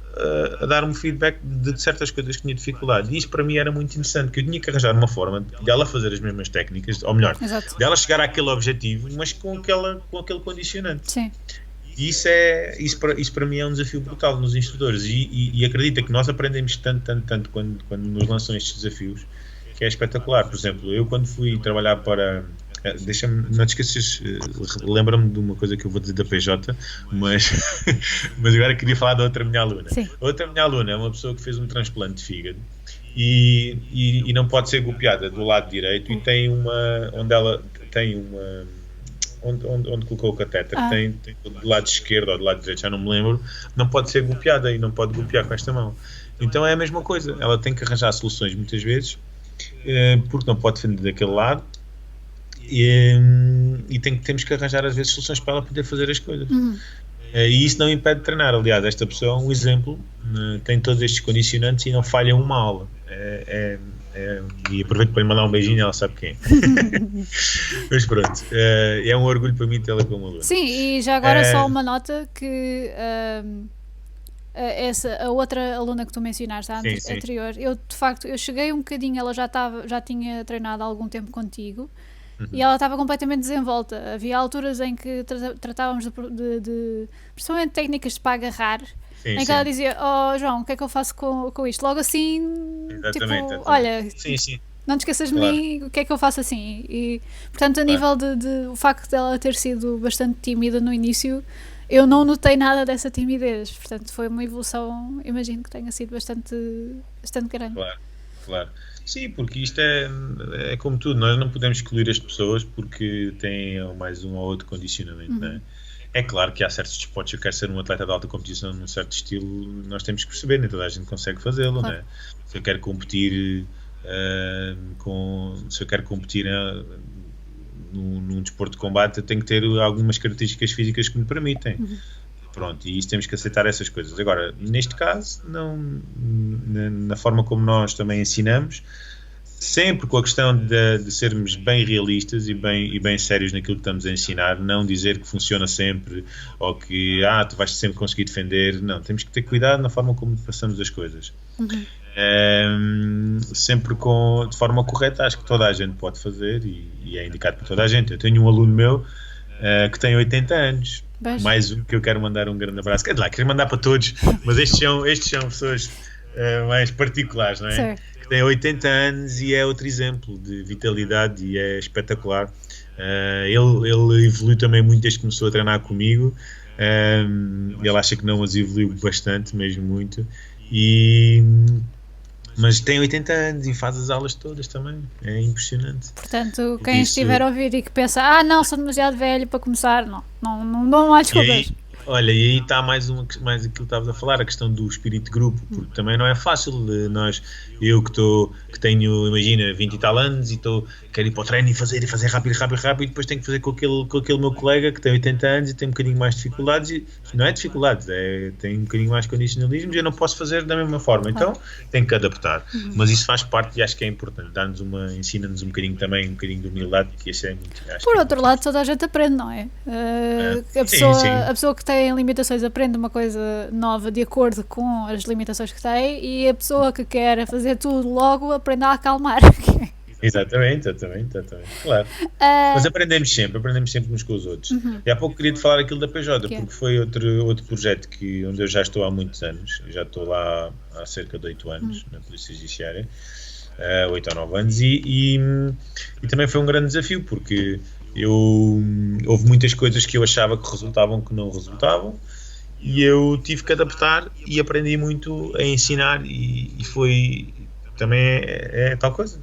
a dar-me feedback de certas coisas que tinha dificuldade. E isso para mim era muito interessante, que eu tinha que arranjar uma forma de ela fazer as mesmas técnicas, ou melhor, de ela chegar àquele objetivo, mas com aquele condicionante. Sim. E isso para mim é um desafio brutal nos instrutores e acredita que nós aprendemos tanto quando nos lançam estes desafios, que é espetacular. Por exemplo, eu quando fui trabalhar para... não te esqueças, lembra-me de uma coisa que eu vou dizer da PJ, mas agora queria falar da outra minha aluna. Sim. A outra minha aluna é uma pessoa que fez um transplante de fígado e não pode ser golpeada do lado direito e tem onde colocou o catéter, tem do lado esquerdo ou do lado direito, já não me lembro, não pode ser golpeada e não pode golpear com esta mão. Então é a mesma coisa, ela tem que arranjar soluções muitas vezes, porque não pode defender daquele lado e temos que arranjar às vezes soluções para ela poder fazer as coisas. E isso não impede de treinar. Aliás, esta pessoa é um exemplo, tem todos estes condicionantes e não falha uma aula. E aproveito para lhe mandar um beijinho, ela sabe quem. Mas pronto, é um orgulho para mim tê-la como aluna. Sim, e já agora só uma nota que a outra aluna que tu mencionaste anterior, eu de facto eu cheguei um bocadinho, ela já tinha treinado há algum tempo contigo. E ela estava completamente desenvolta. Havia alturas em que tratávamos de principalmente técnicas para agarrar, em que ela dizia, João, o que é que eu faço com isto? Logo assim, exatamente. Olha, não te esqueças de mim, o que é que eu faço assim? E, portanto, a nível de o facto dela ter sido bastante tímida no início, eu não notei nada dessa timidez. Portanto, foi uma evolução, imagino que tenha sido bastante grande. Claro. Sim, porque isto é como tudo, nós não podemos excluir as pessoas porque têm mais um ou outro condicionamento, não é? É claro que há certos desportos, eu quero ser um atleta de alta competição num certo estilo, nós temos que perceber, nem toda a gente consegue fazê-lo, não é? Se eu quero competir num desporto de combate, eu tenho que ter algumas características físicas que me permitem. Pronto, e isso temos que aceitar essas coisas. Agora, neste caso, na forma como nós também ensinamos, sempre com a questão de sermos bem realistas e bem sérios naquilo que estamos a ensinar, não dizer que funciona sempre ou que tu vais sempre conseguir defender. Não, temos que ter cuidado na forma como passamos as coisas. Sempre de forma correta. Acho que toda a gente pode fazer e é indicado para toda a gente. Eu tenho um aluno meu que tem 80 anos. Mais um que eu quero mandar um grande abraço. Quero mandar para todos, mas estes são pessoas mais particulares, não é? Certo. Que têm 80 anos e é outro exemplo de vitalidade e é espetacular. Ele evoluiu também muito desde que começou a treinar comigo. Ele acha que não, mas evoluiu bastante, mesmo muito. Mas tem 80 anos e faz as aulas todas também. É impressionante. Portanto, quem estiver a ouvir e que pensa, não, sou demasiado velho para começar, não há desculpas. Olha, e aí está mais aquilo que estavas a falar, a questão do espírito de grupo, porque também não é fácil. Eu que tenho, imagina, 20 e tal anos e quero ir para o treino e fazer rápido, e depois tenho que fazer com aquele meu colega que tem 80 anos e tem um bocadinho mais dificuldades, não é dificuldades, tem um bocadinho mais condicionalismo e eu não posso fazer da mesma forma, então tenho que adaptar. Mas isso faz parte e acho que é importante, ensina-nos um bocadinho também, um bocadinho de humildade, que isso é muito... Por outro lado, toda a gente aprende, não é? A pessoa que tem tem limitações aprende uma coisa nova de acordo com as limitações que tem, e a pessoa que quer fazer tudo logo aprende a acalmar. Exatamente, claro. Mas aprendemos sempre uns com os outros. E há pouco queria te falar aquilo da PJ, porque foi outro projeto onde eu já estou há muitos anos. Eu já estou lá há cerca de 8 anos na Polícia Judiciária, 8 ou 9 anos, e também foi um grande desafio, porque houve muitas coisas que eu achava que resultavam que não resultavam, e eu tive que adaptar e aprendi muito a ensinar, e foi... Também é tal coisa.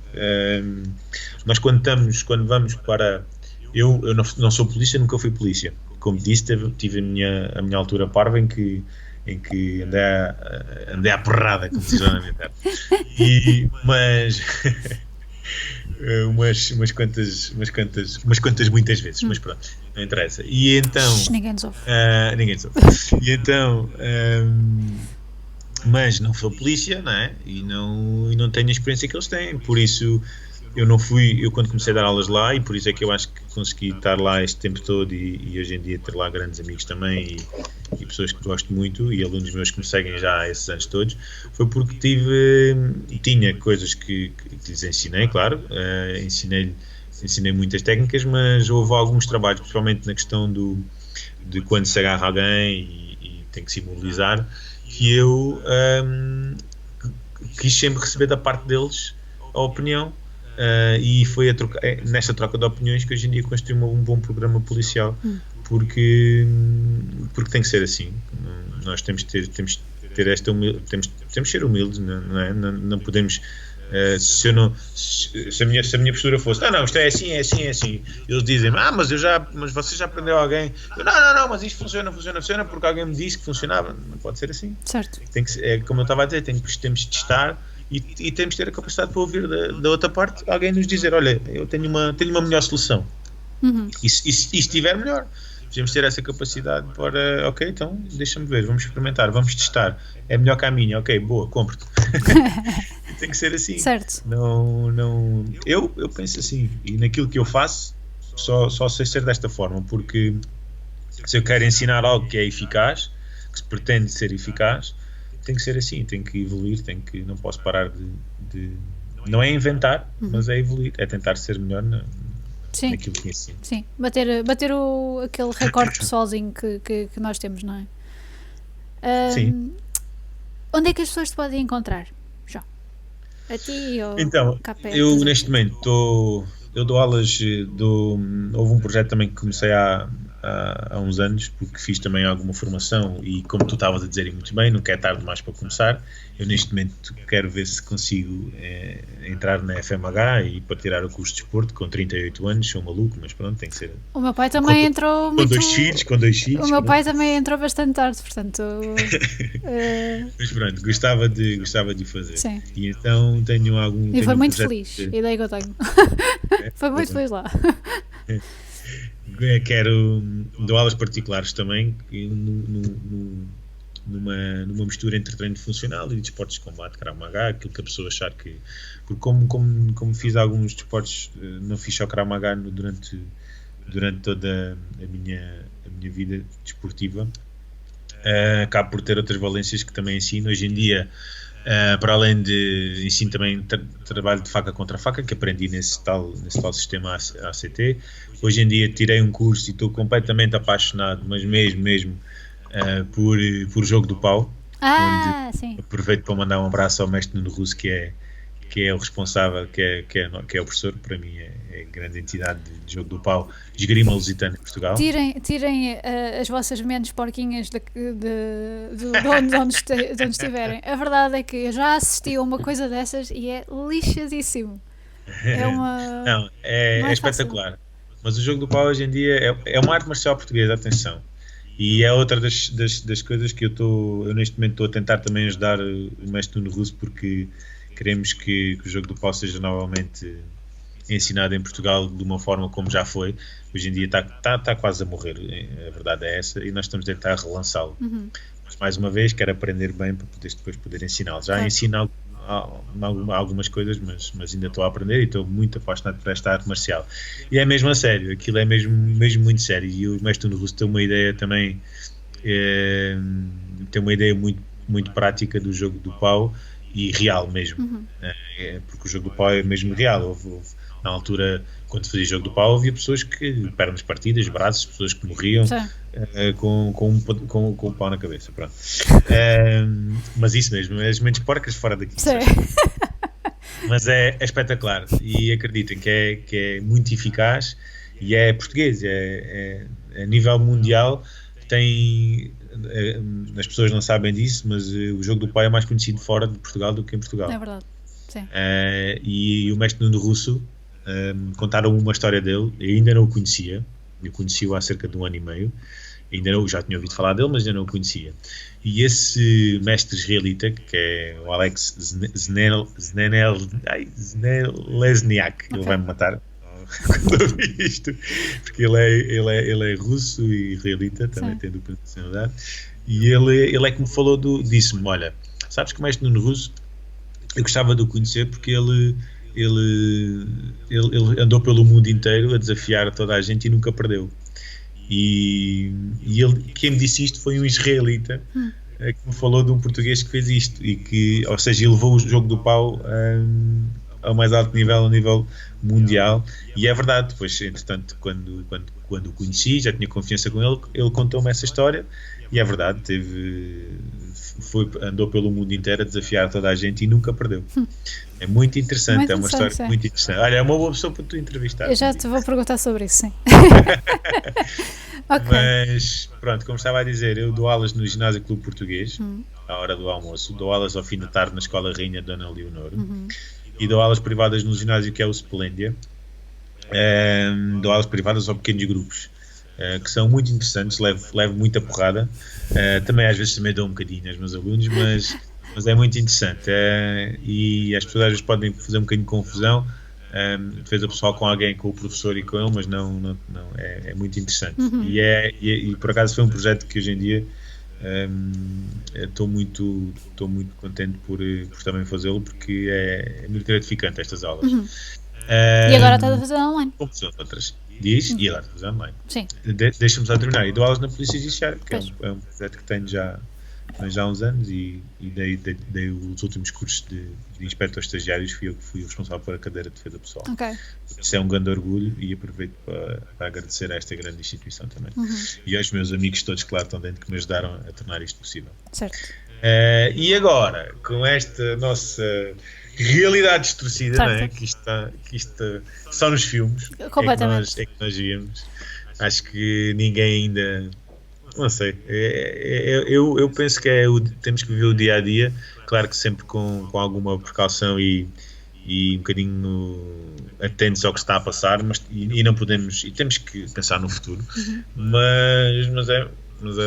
Nós quando vamos para... Eu não sou polícia, nunca fui polícia. Como disse, tive a minha altura parva em que andei à porrada, como se diz lá na minha terra. Umas quantas muitas vezes, mas pronto, não interessa. E então... Ninguém nos ouve. E então... mas não sou polícia, não é? E não tenho a experiência que eles têm, por isso eu quando comecei a dar aulas lá, e por isso é que eu acho que consegui estar lá este tempo todo, e hoje em dia ter lá grandes amigos também, e pessoas que gosto muito, e alunos meus que me seguem já há esses anos todos, foi porque tinha coisas que lhes ensinei, claro, ensinei muitas técnicas, mas houve alguns trabalhos, principalmente na questão de quando se agarra alguém e tem que se imobilizar, que eu quis sempre receber da parte deles a opinião, e foi nesta troca de opiniões que hoje em dia construí um bom programa policial, porque tem que ser assim. Nós temos que ter esta humildade, temos que ser humildes, não é? Não podemos... Se a minha postura fosse não, isto é assim, eles dizem mas você já aprendeu alguém? Não, mas isto funciona porque alguém me disse que funcionava. Não pode ser assim, certo? Como eu estava a dizer, temos de testar, e temos de ter a capacidade para ouvir da outra parte alguém nos dizer, olha, eu tenho uma melhor solução, e se estiver melhor, devemos ter essa capacidade para, ok, então deixa-me ver, vamos experimentar, vamos testar, é melhor que a minha, ok, boa, compro-te. Tem que ser assim, certo? Eu penso assim, e naquilo que eu faço só sei ser desta forma, porque se eu quero ensinar algo que é eficaz, que se pretende ser eficaz, tem que ser assim, tem que evoluir, não posso parar de não é inventar, mas é evoluir, é tentar ser melhor naquilo que ensino. Sim, bater aquele recorde pessoalzinho que nós temos, não é? Sim. Onde é que as pessoas te podem encontrar, João? A ti ou então, eu neste momento eu dou aulas, houve um projeto também que comecei há uns anos, porque fiz também alguma formação, e como tu estavas a dizer muito bem, nunca é tarde demais para começar. Eu neste momento quero ver se consigo entrar na FMH e para tirar o curso de desporto com 38 anos, sou maluco, mas pronto, tem que ser. O meu pai também entrou com dois filhos. O meu pai também entrou bastante tarde, portanto... Mas pronto, gostava de fazer. Sim. E então tenho algum... E foi muito feliz, a ideia que eu tenho. Foi muito feliz lá. Dou aulas particulares também, numa mistura entre treino funcional e desportos de combate, Krav Maga, aquilo que a pessoa achar que... Porque como fiz alguns desportos, não fiz só Krav Maga durante toda a minha vida desportiva, acabo por ter outras valências que também ensino. Hoje em dia, para além de ensino também trabalho de faca contra faca, que aprendi nesse tal sistema ACT. Hoje em dia tirei um curso e estou completamente apaixonado, mas mesmo por jogo do pau, onde sim. Aproveito para mandar um abraço ao mestre Nuno Russo, que é o responsável, que é o professor, para mim é grande entidade de jogo do pau, esgrima lusitana em Portugal. Tirem as vossas mentes porquinhas de onde estiverem. A verdade é que eu já assisti a uma coisa dessas e é lixadíssimo. É espetacular. Mas o jogo do pau hoje em dia é uma arte marcial portuguesa, atenção. E é outra das coisas que eu neste momento estou a tentar também ajudar o mestre Nuno Russo, porque queremos que o jogo do pau seja novamente ensinado em Portugal de uma forma como já foi. Hoje em dia está quase a morrer, a verdade é essa, e nós estamos a tentar relançá-lo. Mas mais uma vez quero aprender bem para depois poder ensiná-lo. Já ensino algumas coisas, mas ainda estou a aprender e estou muito apaixonado por esta arte marcial. E é mesmo a sério, aquilo é mesmo muito sério. E o mestre Nuno Russo tem uma ideia também tem uma ideia muito, muito prática do jogo do pau e real mesmo, porque o jogo do pau é mesmo real. Na altura, quando fazia jogo do pau, havia pessoas que pernas partidas, braços, pessoas que morriam com o pau na cabeça. Pronto. Mas isso mesmo, as mentes porcas fora daqui. Mas é espetacular e acreditem que é muito eficaz e é português, a nível mundial. As pessoas não sabem disso, mas o jogo do pau é mais conhecido fora de Portugal do que em Portugal. É verdade, sim. E o mestre Nuno Russo, contaram uma história dele, eu ainda não o conhecia, eu conheci-o há cerca de 1 ano e meio, já tinha ouvido falar dele, mas ainda não o conhecia. E esse mestre israelita, que é o Alex Znelesniak, ele vai me matar quando eu vi isto, porque ele é russo e israelita, também tem dupla nacionalidade, e ele é que me falou disse-me, olha, sabes que o mestre Nuno Russo, eu gostava de o conhecer porque ele andou pelo mundo inteiro a desafiar toda a gente e nunca perdeu. E quem me disse isto foi um israelita que me falou de um português que fez isto e que, ou seja, ele levou o jogo do pau ao mais alto nível, a nível mundial. E é verdade, depois, entretanto, quando o conheci, já tinha confiança com ele contou-me essa história e é verdade, andou pelo mundo inteiro a desafiar toda a gente e nunca perdeu. É muito interessante, é uma história muito interessante. Olha, é uma boa pessoa para tu entrevistar. Eu já te vou perguntar sobre isso, sim. Okay. Mas, pronto, como estava a dizer, eu dou aulas no Ginásio Clube Português, à hora do almoço, dou aulas ao fim da tarde na Escola Rainha Dona Leonor, e dou aulas privadas no ginásio que é o Splêndia. Dou aulas privadas a pequenos grupos, que são muito interessantes, levo muita porrada, também às vezes também dou um bocadinho aos meus alunos, mas é muito interessante, e as pessoas às vezes podem fazer um bocadinho de confusão, defesa pessoal com alguém, com o professor e com ele, mas não é muito interessante. E por acaso foi um projeto que hoje em dia estou muito contente por também fazê-lo, porque é muito gratificante estas aulas. E agora estás a fazer online? Como são outras. E agora estou a fazer online. Sim. Deixa-me só terminar. E dou aulas na Polícia Judiciária, que é um projeto que tenho já há uns anos, e dei os últimos cursos de inspetor estagiários, fui eu que fui responsável pela cadeira de defesa pessoal. Isso é um grande orgulho e aproveito para agradecer a esta grande instituição também. E aos meus amigos todos que lá estão dentro, que me ajudaram a tornar isto possível. Certo. E agora, com esta nossa realidade distorcida, não é? Que isto está só nos filmes, completamente. é que nós víamos. Acho que ninguém ainda... Não sei, eu penso que temos que viver o dia a dia, claro que sempre com alguma precaução e um bocadinho atentos ao que está a passar, mas não podemos, e temos que pensar no futuro, mas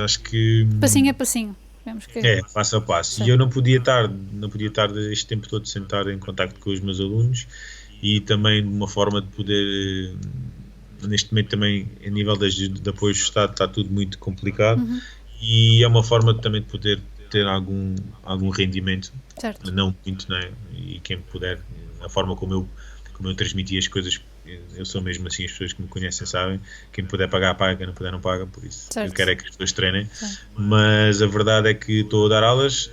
acho que passinho a passinho, passo a passo. Sim. E eu não podia estar este tempo todo sem estar em contacto com os meus alunos, e também de uma forma de poder... Neste momento também, a nível de apoio do Estado, está tudo muito complicado, e é uma forma também de poder ter algum rendimento, certo. Não muito, não é? E quem puder, a forma como eu transmiti as coisas, eu sou mesmo assim, as pessoas que me conhecem sabem, quem puder pagar, paga, quem não puder, não paga, por isso certo. Eu quero é que as pessoas treinem, mas a verdade é que estou a dar aulas,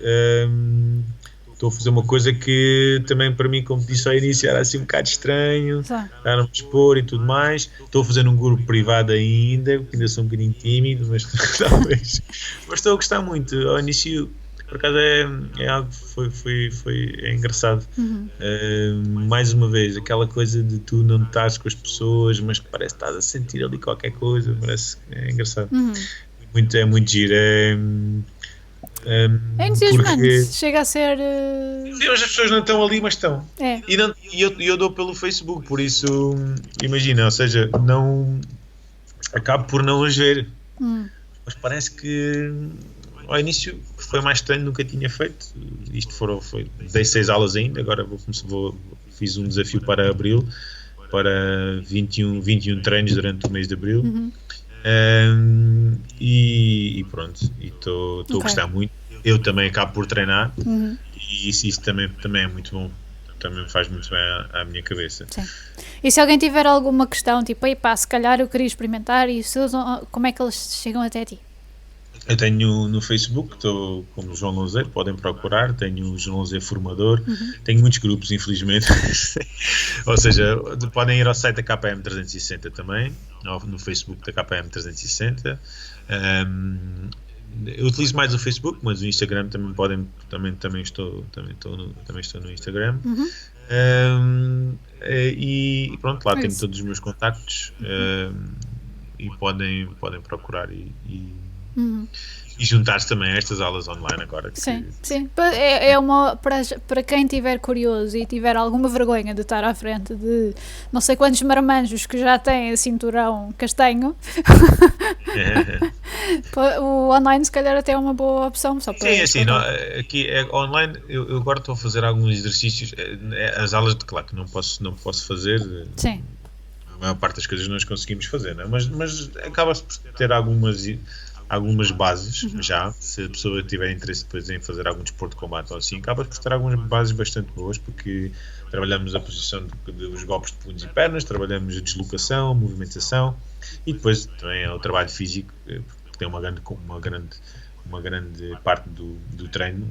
estou a fazer uma coisa que também para mim, como disse ao início, era assim um bocado estranho, estar a me expor e tudo mais. Estou a fazer num grupo privado ainda sou um bocadinho tímido, mas talvez. Mas estou a gostar muito. Ao início, por acaso, é algo que foi engraçado. Mais uma vez, aquela coisa de tu não estás com as pessoas, mas parece que estás a sentir ali qualquer coisa, parece que é engraçado. É muito giro. É entusiasmante, chega a ser... Hoje as pessoas não estão ali, mas estão. E eu dou pelo Facebook, por isso, imagina, ou seja, acabo por não as ver. Mas parece que ao início foi mais estranho, nunca tinha feito. Dei 6 aulas ainda, agora fiz um desafio para abril, para 21 treinos durante o mês de abril. E pronto, estou a gostar muito. Eu também acabo por treinar, e isso também é muito bom, também faz muito bem à minha cabeça. Sim. E se alguém tiver alguma questão, tipo, se calhar eu queria experimentar, e como é que eles chegam até ti? Eu tenho no Facebook, estou como João Louzeiro, podem procurar, tenho o João Louzeiro Formador, tenho muitos grupos, infelizmente, ou seja, podem ir ao site da KPM 360 também, no Facebook da KPM 360. Eu utilizo mais o Facebook, mas o Instagram também estou no Instagram. E pronto, lá tenho todos os meus contactos, e podem procurar e juntar-se também a estas aulas online agora. Sim. É uma, para quem estiver curioso e tiver alguma vergonha de estar à frente de não sei quantos marmanjos que já têm cinturão castanho, o online se calhar até é uma boa opção. Só para assim, aqui é online. Eu agora estou a fazer alguns exercícios. As aulas, claro que não posso fazer. Sim. A maior parte das coisas nós conseguimos fazer, não é? Mas acaba-se por ter algumas bases já, se a pessoa tiver interesse depois em fazer algum desporto de combate ou assim, acaba por ter algumas bases bastante boas, porque trabalhamos a posição dos golpes de punhos e pernas, trabalhamos a deslocação, a movimentação, e depois também é o trabalho físico, porque tem uma grande parte do treino.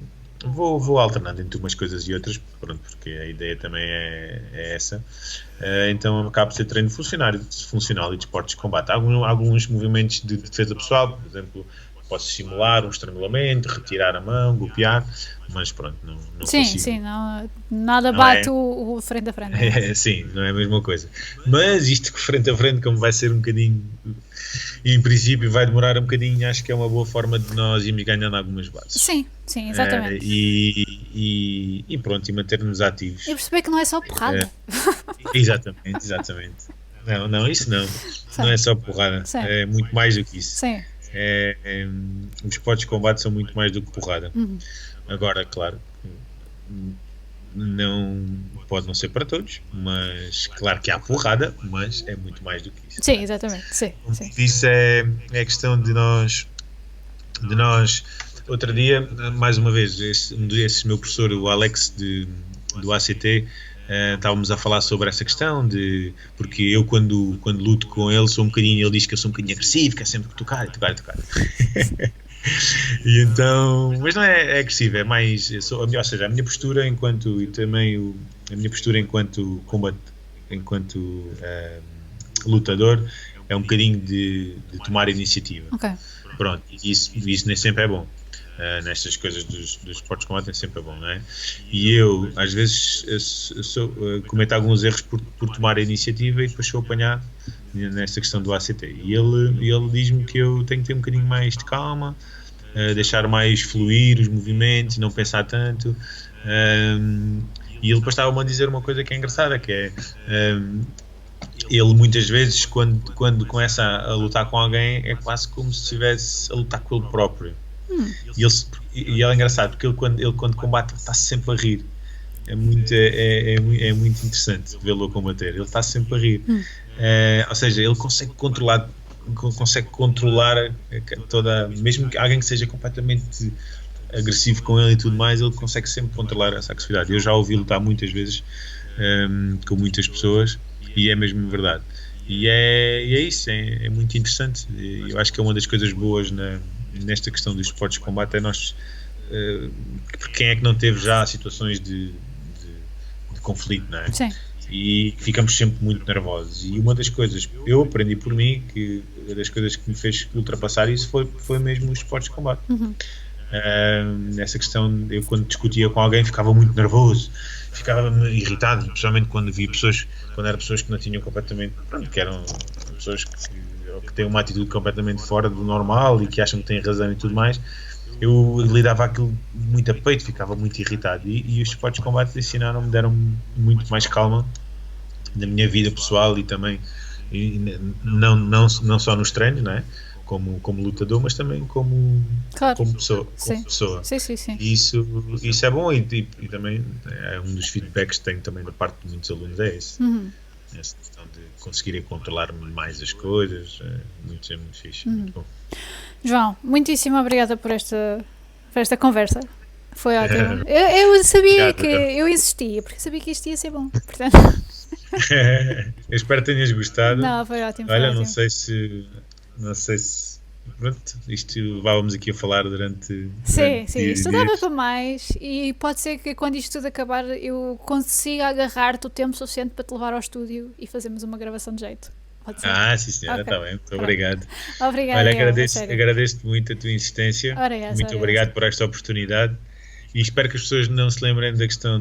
Vou alternando entre umas coisas e outras, pronto, porque a ideia também é essa. Então acaba por ser treino funcional e de esportes de combate. Alguns movimentos de defesa pessoal, por exemplo, posso simular um estrangulamento, retirar a mão, golpear, mas pronto, não consigo. Sim, nada bate o frente a frente. Sim, não é a mesma coisa. Mas isto frente a frente, como vai ser um bocadinho, e em princípio vai demorar um bocadinho, acho que é uma boa forma de nós irmos ganhando algumas bases. Sim, exatamente. E pronto, e manter-nos ativos. E perceber que não é só porrada. Exatamente. Não, isso não. Não é só porrada. Sim. É muito mais do que isso. Sim. Os esportes de combate são muito mais do que porrada. Agora, claro, não pode não ser para todos, mas claro que há porrada, mas é muito mais do que isso. Sim, exatamente. Sim. Isso é questão de nós. Outro dia, mais uma vez, esse meu professor, o Alex do ACT, estávamos a falar sobre essa questão porque eu quando luto com ele sou um bocadinho, ele diz que eu sou um bocadinho agressivo, que é sempre tocar. E então, mas não é agressivo, é mais, ou seja, a minha postura enquanto lutador é um bocadinho de tomar iniciativa. Ok. Pronto, isso nem sempre é bom. Nestas coisas dos esportes de combate nem sempre é bom, não é? E eu, às vezes, cometo alguns erros por tomar a iniciativa e depois sou apanhado nessa questão do ACT. E ele diz-me que eu tenho que ter um bocadinho mais de calma, deixar mais fluir os movimentos, não pensar tanto. E ele depois estava-me a dizer uma coisa que é engraçada, que é... ele muitas vezes quando começa a lutar com alguém é quase como se estivesse a lutar com ele próprio. E ele é engraçado porque ele quando combate está sempre a rir. É muito interessante vê-lo a combater. Ele está sempre a rir. Ou seja, ele consegue controlar toda, mesmo que alguém que seja completamente agressivo com ele e tudo mais, ele consegue sempre controlar essa agressividade. Eu já ouvi lutar muitas vezes com muitas pessoas e é mesmo verdade. E é isso, é muito interessante. Eu acho que é uma das coisas boas nesta questão dos esportes de combate, é nós, quem é que não teve já situações de conflito, não é? Sim. E ficamos sempre muito nervosos. E uma das coisas, eu aprendi por mim, que uma das coisas que me fez ultrapassar isso foi mesmo os esportes de combate. Nessa questão, eu quando discutia com alguém ficava muito nervoso, ficava irritado, especialmente quando via eram pessoas que não tinham completamente, que eram pessoas que têm uma atitude completamente fora do normal e que acham que têm razão e tudo mais. Eu lidava aquilo muito a peito, ficava muito irritado, e os esportes de combate deram-me muito mais calma na minha vida pessoal e também não só nos treinos, não é? Como lutador, mas também como pessoa. Sim. E isso é bom, e também é um dos feedbacks que tenho também da parte de muitos alunos, é esse. Essa questão de conseguirem controlar mais as coisas, muito fixe, muito bom. João, muitíssimo obrigada por esta conversa. Foi ótimo. Eu sabia eu insistia, porque sabia que isto ia ser bom. Portanto... eu espero que tenhas gostado. Não, foi ótimo. Olha, não sei se pronto, isto levávamos aqui a falar durante Sim, dias isto e dava dias. para mais e pode ser que quando isto tudo acabar eu consiga agarrar-te o tempo suficiente para te levar ao estúdio e fazermos uma gravação de jeito. Pode ser? Sim senhora, Ok. está bem, muito Pronto. obrigado. Obrigada, Olha, eu, a sério. agradeço-te muito a tua insistência. Ora, essa, Muito ora, obrigado essa. por esta oportunidade. E espero que as pessoas não se lembrem da questão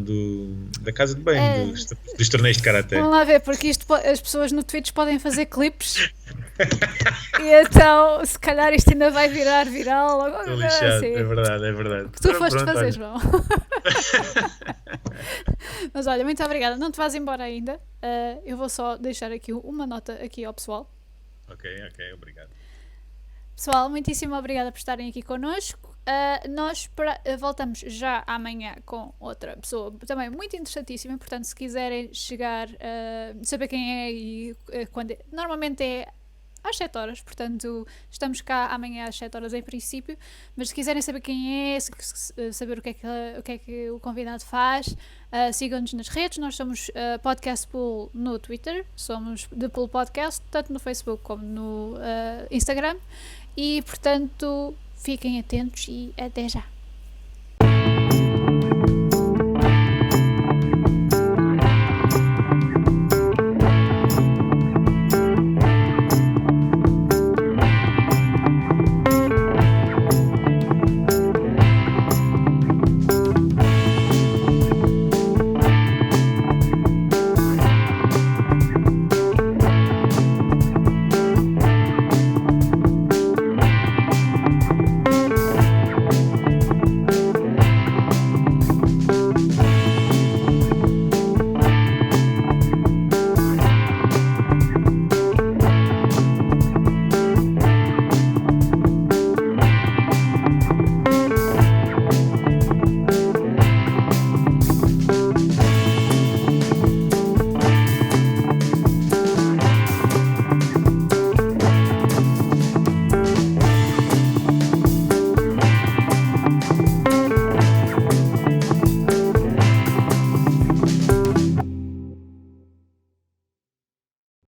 da casa de banho, dos torneios de karaté. Vamos lá ver, porque as pessoas no Twitch podem fazer clipes e então se calhar isto ainda vai virar viral ou Estou alguma coisa lixado, assim. é verdade, é verdade. O que tu foste Pronto, fazer, olha. João. Mas olha, muito obrigada. Não te vás embora ainda. Eu vou só deixar aqui uma nota aqui ao pessoal. Ok, obrigado. Pessoal, muitíssimo obrigada por estarem aqui connosco. Nós voltamos já amanhã com outra pessoa também muito interessantíssima. Portanto, se quiserem chegar, saber quem é e quando normalmente é às 7 horas, portanto estamos cá amanhã às 7 horas em princípio, mas se quiserem saber quem é, saber o que é que o convidado faz, sigam-nos nas redes. Nós somos Podcast Pool no Twitter, somos The Pool Podcast, tanto no Facebook como no Instagram, e portanto fiquem atentos e até já.